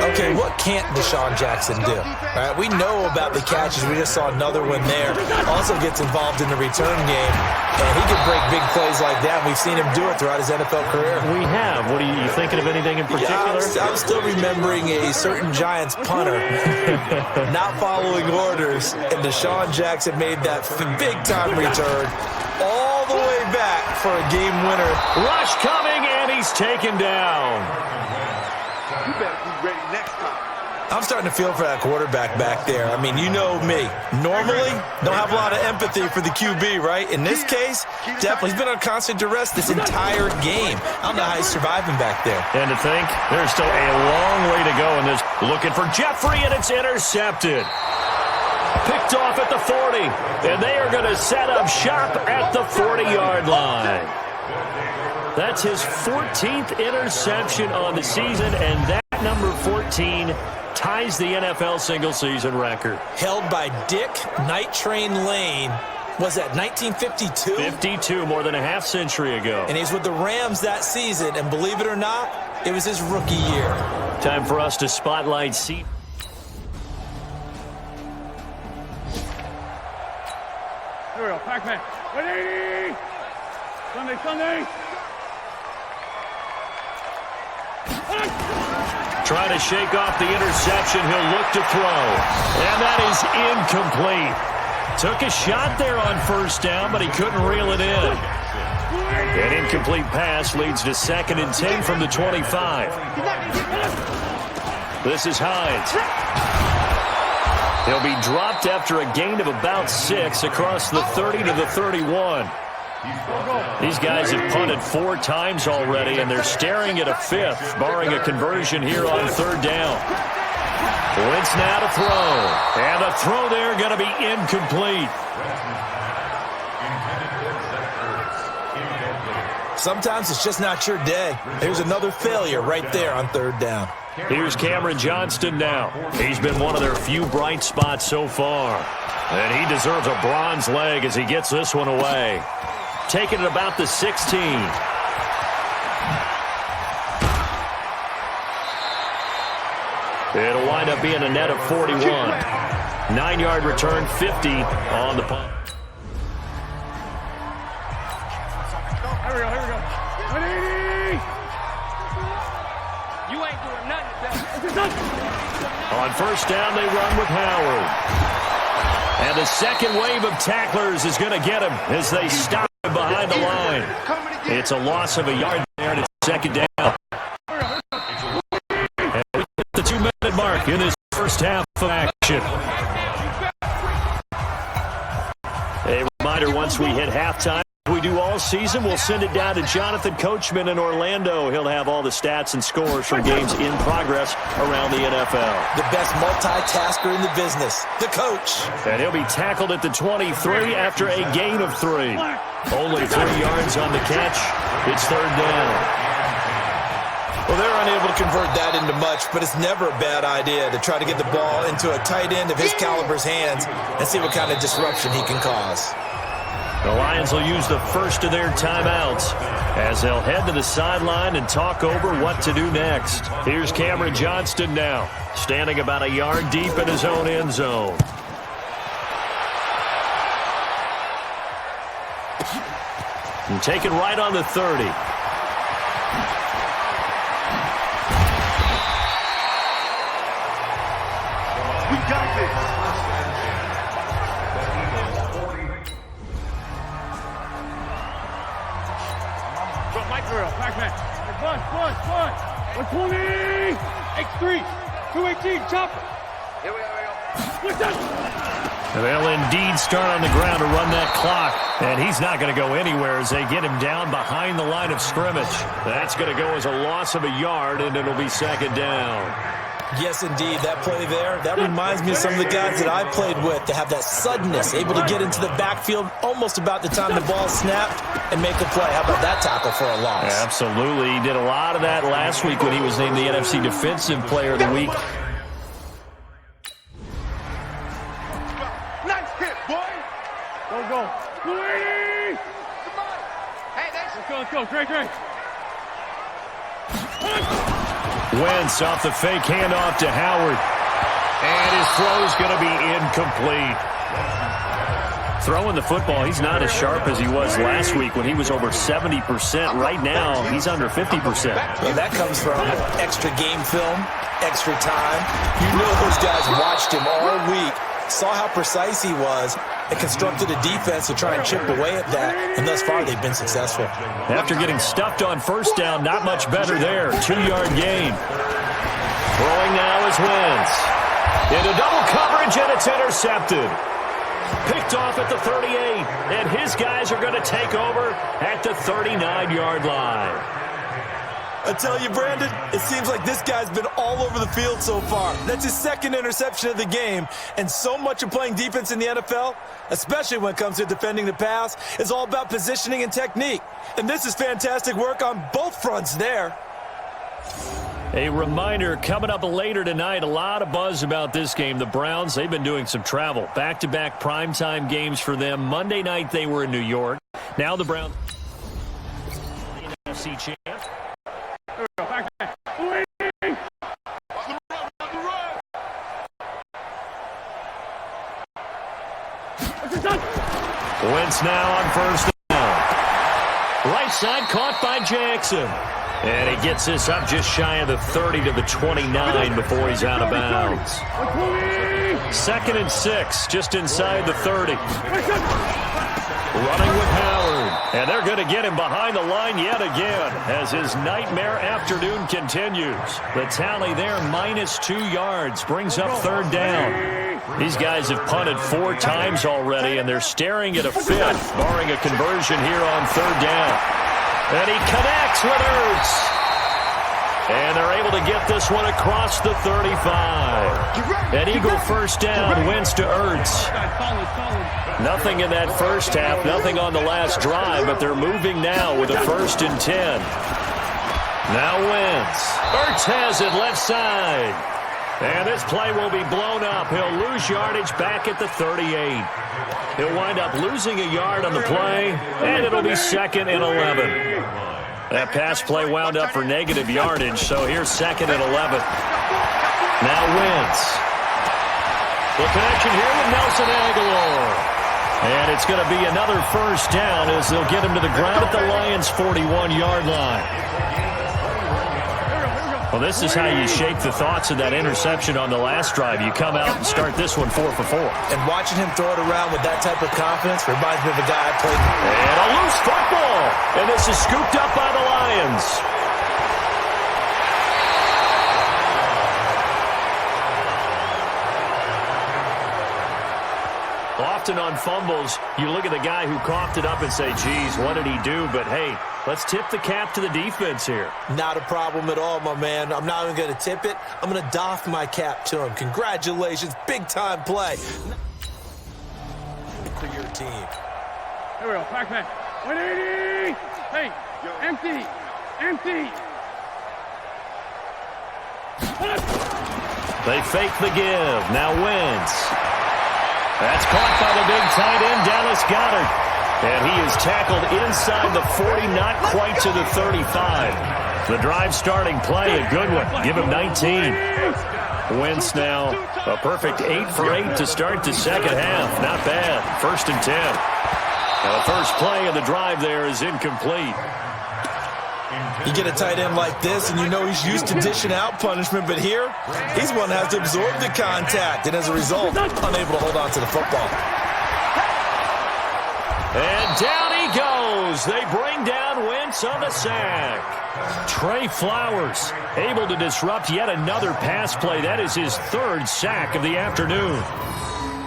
Okay, what can't Deshaun Jackson do? All right, we know about the catches. We just saw another one there. Also gets involved in the return game, and he can break big plays like that. We've seen him do it throughout his NFL career. We have. What are you thinking of anything in particular? Yeah, I'm still remembering a certain Giants punter not following orders, and Deshaun Jackson made that big-time return all the way back for a game winner. Rush coming, and he's taken down. You better be ready next time. I'm starting to feel for that quarterback back there. I mean, you know me. Normally, don't have a lot of empathy for the QB, right? In this case, definitely. He's been on constant duress this entire game. I don't know how he's surviving back there. And to think, there's still a long way to go in this. Looking for Jeffrey, and it's intercepted. Picked off at the 40, and they are going to set up shop at the 40-yard line. That's his 14th interception on the season, and that number 14 ties the NFL single-season record. Held by Dick Night Train Lane. Was that 1952? 52, more than a half-century ago. And he's with the Rams that season, and believe it or not, it was his rookie year. Time for us to spotlight C. Here we go, Pac-Man. 180! Sunday! Trying to shake off the interception. He'll look to throw. And that is incomplete. Took a shot there on 1st down, but he couldn't reel it in. An incomplete pass leads to 2nd and 10 from the 25. This is Hines. He'll be dropped after a gain of about 6 across the 30 to the 31. These guys have punted 4 times already, and they're staring at a 5th, barring a conversion here on 3rd down. Wentz now to throw. And the throw there going to be incomplete. Sometimes it's just not your day. There's another failure right there on 3rd down. Here's Cameron Johnston now. He's been one of their few bright spots so far. And he deserves a bronze leg as he gets this one away. Taking it about the 16. It'll wind up being a net of 41. 9-yard return, 50 on the punt. Here we go. 180! You ain't doing nothing today. On 1st down, they run with Howard. And the second wave of tacklers is going to get him as they stop him behind the line. It's a loss of a yard there, and it's 2nd down. And we hit the 2-minute mark in this 1st half of action. A reminder, once we hit halftime, we do all season, we'll send it down to Jonathan Coachman in Orlando. He'll have all the stats and scores from games in progress around the NFL. The best multitasker in the business, the coach. And he'll be tackled at the 23 after a gain of 3. Only 3 yards on the catch. It's 3rd down. Well, they're unable to convert that into much, but it's never a bad idea to try to get the ball into a tight end of his caliber's hands and see what kind of disruption he can cause. The Lions will use the first of their timeouts as they'll head to the sideline and talk over what to do next. Here's Cameron Johnston now, standing about a yard deep in his own end zone. And taken right on the 30. We got this. Pac-Man. Bus. 120. X3. 218. Chopper. Here we go. What's that? They'll indeed start on the ground to run that clock. And he's not going to go anywhere as they get him down behind the line of scrimmage. That's going to go as a loss of a yard, and it'll be 2nd down. Yes, indeed. That play there, that reminds me of some of the guys that I played with to have that suddenness, able to get into the backfield almost about the time the ball snapped and make a play. How about that tackle for a loss? Yeah, absolutely. He did a lot of that last week when he was named the NFC Defensive Player of the Week. Nice hit, boy. Go. 280. Hey, that's Let's go. Great. Wentz off the fake handoff to Howard. And his throw's going to be incomplete. Throwing the football, he's not as sharp as he was last week when he was over 70%. Right now, he's under 50%. Well, that comes from extra game film, extra time. You know those guys watched him all week, saw how precise he was, and constructed a defense to try and chip away at that, and thus far they've been successful. After getting stuffed on first down, not much better there. 2-yard gain. Throwing now is Wentz. Into double coverage, and it's intercepted. Picked off at the 38, and his guys are going to take over at the 39-yard line. I tell you, Brandon, it seems like this guy's been all over the field so far. That's his second interception of the game, and so much of playing defense in the NFL, especially when it comes to defending the pass, is all about positioning and technique. And this is fantastic work on both fronts there. A reminder, coming up later tonight, a lot of buzz about this game. The Browns, they've been doing some travel. Back-to-back primetime games for them. Monday night, they were in New York. Now the Browns, the NFC champ. Wentz now on first down. Right side caught by Jackson. And he gets this up just shy of the 30 to the 29 before he's out of bounds. 2nd and 6, just inside the 30. Running with Howard. And they're going to get him behind the line yet again as his nightmare afternoon continues. The tally there, -2 yards, brings up 3rd down. These guys have punted 4 times already, and they're staring at a 5th, barring a conversion here on 3rd down. And he connects with Ertz. And they're able to get this one across the 35. An Eagle first down, Wentz to Ertz. Nothing in that first half, nothing on the last drive, but they're moving now with a 1st and 10. Now Wentz. Ertz has it left side. And this play will be blown up. He'll lose yardage back at the 38. He'll wind up losing a yard on the play, and it'll be 2nd and 11. That pass play wound up for negative yardage, so here's 2nd and 11. Now Wentz. The connection here with Nelson Aguilar. And it's going to be another first down as they'll get him to the ground at the Lions' 41-yard line. Well, this is how you shake the thoughts of that interception on the last drive. You come out and start this one 4 for 4. And watching him throw it around with that type of confidence reminds me of a guy I played with. And a loose football. And this is scooped up by the Lions. Often on fumbles, you look at the guy who coughed it up and say, geez, what did he do? But, hey, let's tip the cap to the defense here. Not a problem at all, my man. I'm not even going to tip it. I'm going to doff my cap to him. Congratulations. Big-time play. For your team. Here we go. Back. 180. Hey, empty. They fake the give. Now Wentz. That's caught by the big tight end, Dallas Goedert. And he is tackled inside the 40, not quite to the 35. The drive starting play, a good one. Give him 19. Wentz now a perfect 8 for 8 to start the second half. Not bad. 1st and 10. Now the first play of the drive there is incomplete. You get a tight end like this, and you know he's used to dishing out punishment, but here, he's one that has to absorb the contact, and as a result, unable to hold on to the football. And down he goes. They bring down Wentz on the sack. Trey Flowers able to disrupt yet another pass play. That is his 3rd sack of the afternoon.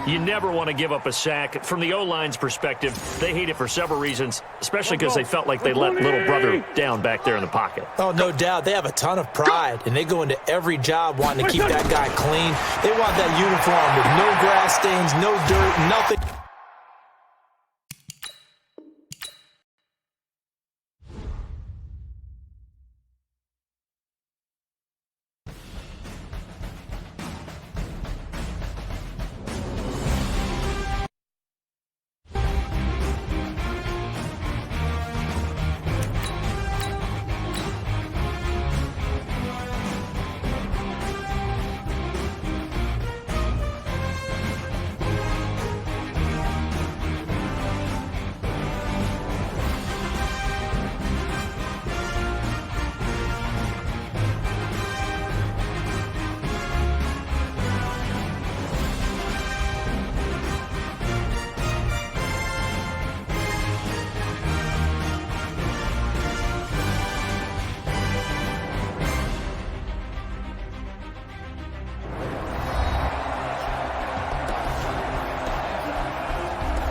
You never want to give up a sack. From the O-line's perspective, they hate it for several reasons, especially because they felt like they let little brother down back there in the pocket. Oh, no doubt. They have a ton of pride, and they go into every job wanting to keep that guy clean. They want that uniform with no grass stains, no dirt, nothing.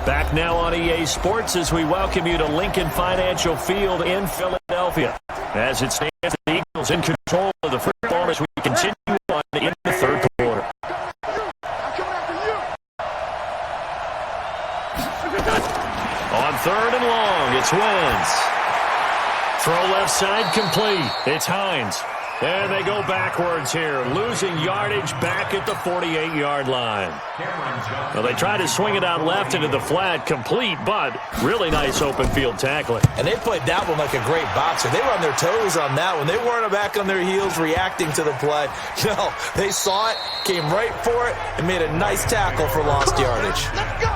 Back now on EA Sports as we welcome you to Lincoln Financial Field in Philadelphia. As it stands, the Eagles in control of the football as we continue on in the third quarter. On third and long, it's Wentz. Throw left side complete. It's Hines. And they go backwards here, losing yardage back at the 48-yard line. Well, they try to swing it out left into the flat, complete, but really nice open field tackling. And they played that one like a great boxer. They were on their toes on that one. They weren't back on their heels reacting to the play. No, they saw it, came right for it, and made a nice tackle for lost yardage. Let's go.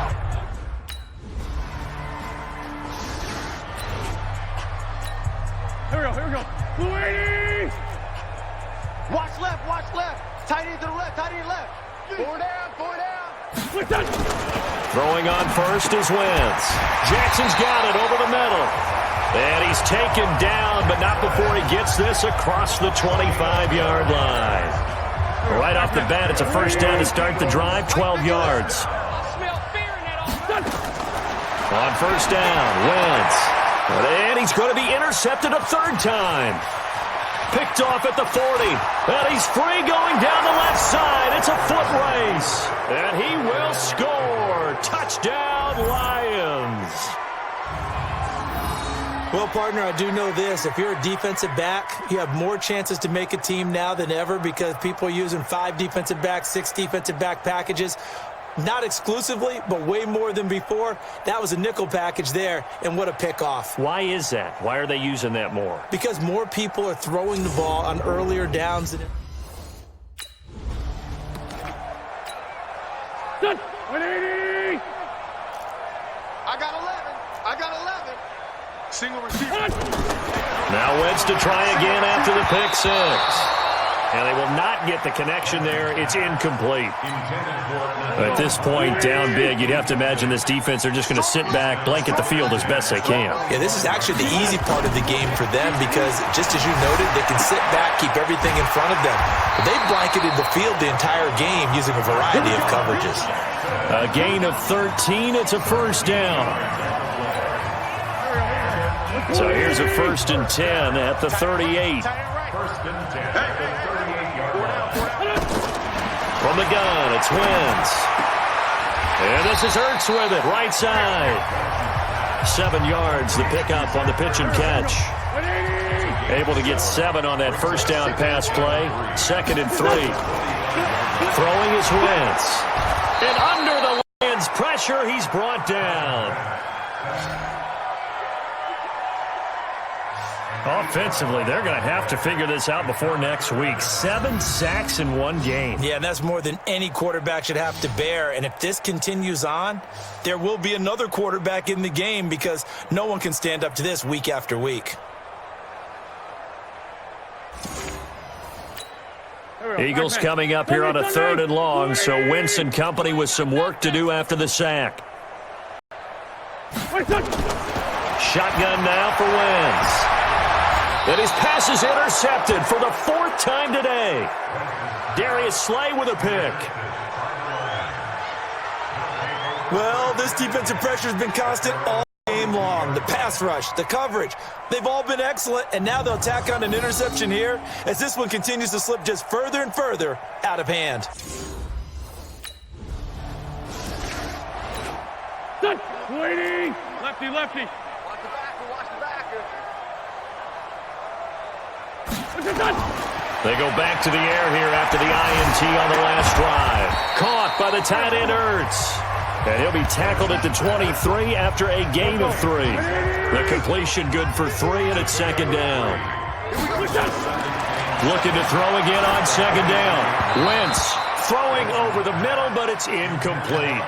Here we go. Blue 80! Watch left. Tight end to the left, tight end left. Four down. Throwing on first is Wentz. Jackson's got it over the middle. And he's taken down, but not before he gets this across the 25-yard line. Right off the bat, it's a first down to start the drive, 12 yards. On first down, Wentz. And he's going to be intercepted a third time. Picked off at the 40. And he's free going down the left side. It's a foot race. And he will score. Touchdown, Lions. Well, partner, I do know this. If you're a defensive back, you have more chances to make a team now than ever because people are using 5 defensive backs, 6 defensive back packages. Not exclusively, but way more than before. That was a nickel package there, and what a pickoff. Why is that? Why are they using that more? Because more people are throwing the ball on earlier downs. Than 180! I got 11. Single receiver. Now Wentz to try again after the pick 6. And they will not get the connection there. It's incomplete. At this point, down big, you'd have to imagine this defense, they're just going to sit back, blanket the field as best they can. Yeah, this is actually the easy part of the game for them because, just as you noted, they can sit back, keep everything in front of them. But they've blanketed the field the entire game using a variety of coverages. A gain of 13. It's a first down. So here's a 1st and 10 at the 38. From the gun, it's Wentz. And this is Hurts with it, right side. 7 yards, the pickup on the pitch and catch. Able to get 7 on that first down pass play. 2nd and 3. Throwing is Wentz. And under the Lions' pressure, he's brought down. Offensively, they're going to have to figure this out before next week. 7 sacks in one game. Yeah, and that's more than any quarterback should have to bear. And if this continues on, there will be another quarterback in the game because no one can stand up to this week after week. Eagles coming up here on a 3rd and long, so Wentz and company with some work to do after the sack. Shotgun now for Wentz. And his pass is intercepted for the 4th time today. Darius Slay with a pick. Well, this defensive pressure has been constant all game long. The pass rush, the coverage, they've all been excellent, and now they'll tack on an interception here as this one continues to slip just further and further out of hand. Waiting! Lefty, lefty! Watch the backer, watch the backer. They go back to the air here after the INT on the last drive. Caught by the tight end Ertz. And he'll be tackled at the 23 after a gain of 3. The completion good for 3, and it's second down. Looking to throw again on second down. Wentz throwing over the middle, but it's incomplete.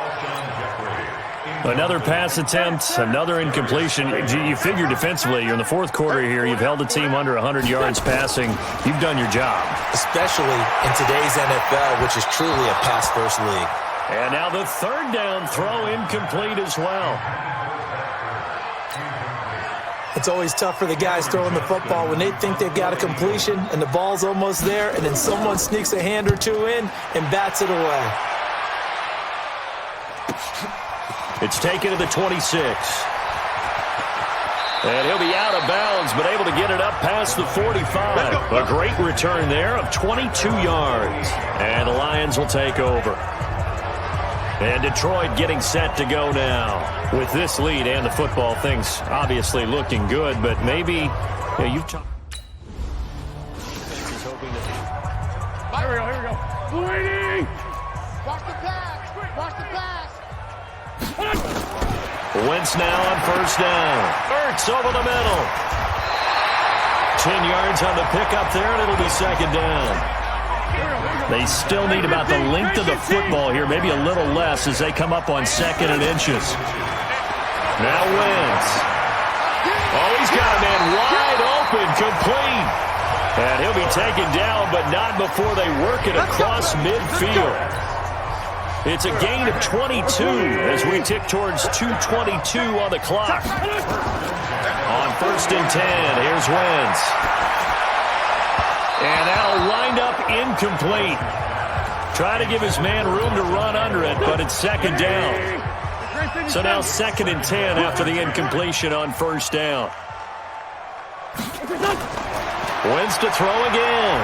Another pass attempt, another incompletion. You figure defensively, you're in the fourth quarter here. You've held the team under 100 yards passing. You've done your job. Especially in today's NFL, which is truly a pass-first league. And now the third down throw incomplete as well. It's always tough for the guys throwing the football when they think they've got a completion and the ball's almost there, and then someone sneaks a hand or two in and bats it away. It's taken to the 26. And he'll be out of bounds, but able to get it up past the 45. A great return there of 22 yards. And the Lions will take over. And Detroit getting set to go now. With this lead and the football, things obviously looking good, but maybe you've talked. He's hoping to. Here we go. Waiting! Watch the pass, watch the pass. Wentz now on first down. Ertz over the middle. 10 yards on the pickup there, and it'll be second down. They still need about the length of the football here, maybe a little less as they come up on second and inches. Now Wentz. Oh, he's got a man wide open, complete. And he'll be taken down, but not before they work it across midfield. It's a gain of 22 as we tick towards 2:22 on the clock. On first and 10, here's Wentz. And that'll wind up incomplete. Try to give his man room to run under it, but it's second down. So now second and 10 after the incompletion on first down. Wentz to throw again.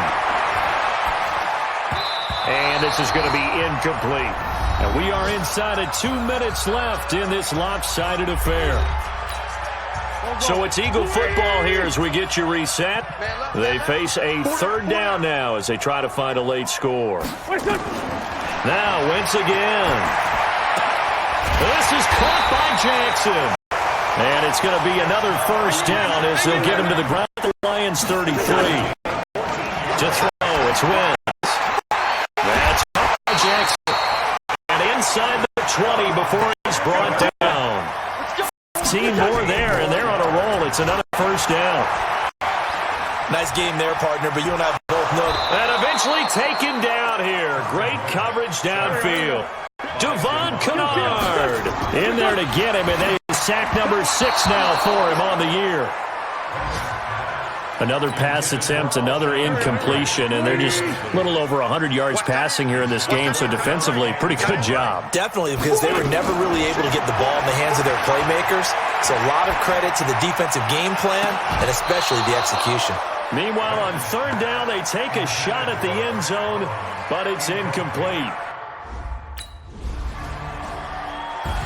And this is going to be incomplete. And we are inside of 2 minutes left in this lopsided affair. So it's Eagle football here as we get you reset. They face a third down now as they try to find a late score. Now Wentz again. This is caught by Jackson. And it's going to be another first down as they'll get him to the ground at the Lions 33. To throw, it's Wentz. That's Jackson. And inside the 20 before he's brought down. 15 more there, and they're on a roll. It's another first down. Nice game there, partner, but you and I both know. And eventually taken down here. Great coverage downfield. Devon Kennard in there to get him, and that is sack number 6 now for him on the year. Another pass attempt, another incompletion, and they're just a little over 100 yards passing here in this game, so defensively, pretty good job. Definitely, because they were never really able to get the ball in the hands of their playmakers, so a lot of credit to the defensive game plan and especially the execution. Meanwhile, on third down, they take a shot at the end zone, but it's incomplete.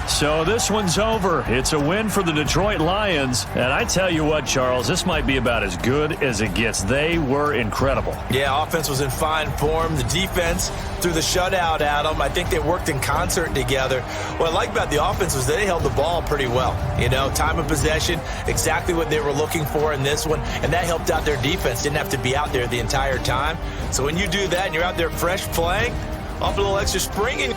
So this one's over. It's a win for the Detroit Lions. And I tell you what, Charles, this might be about as good as it gets. They were incredible. Yeah, offense was in fine form. The defense threw the shutout at them. I think they worked in concert together. What I like about the offense was they held the ball pretty well. You know, time of possession, exactly what they were looking for in this one. And that helped out their defense. Didn't have to be out there the entire time. So when you do that and you're out there fresh playing, off a little extra spring, and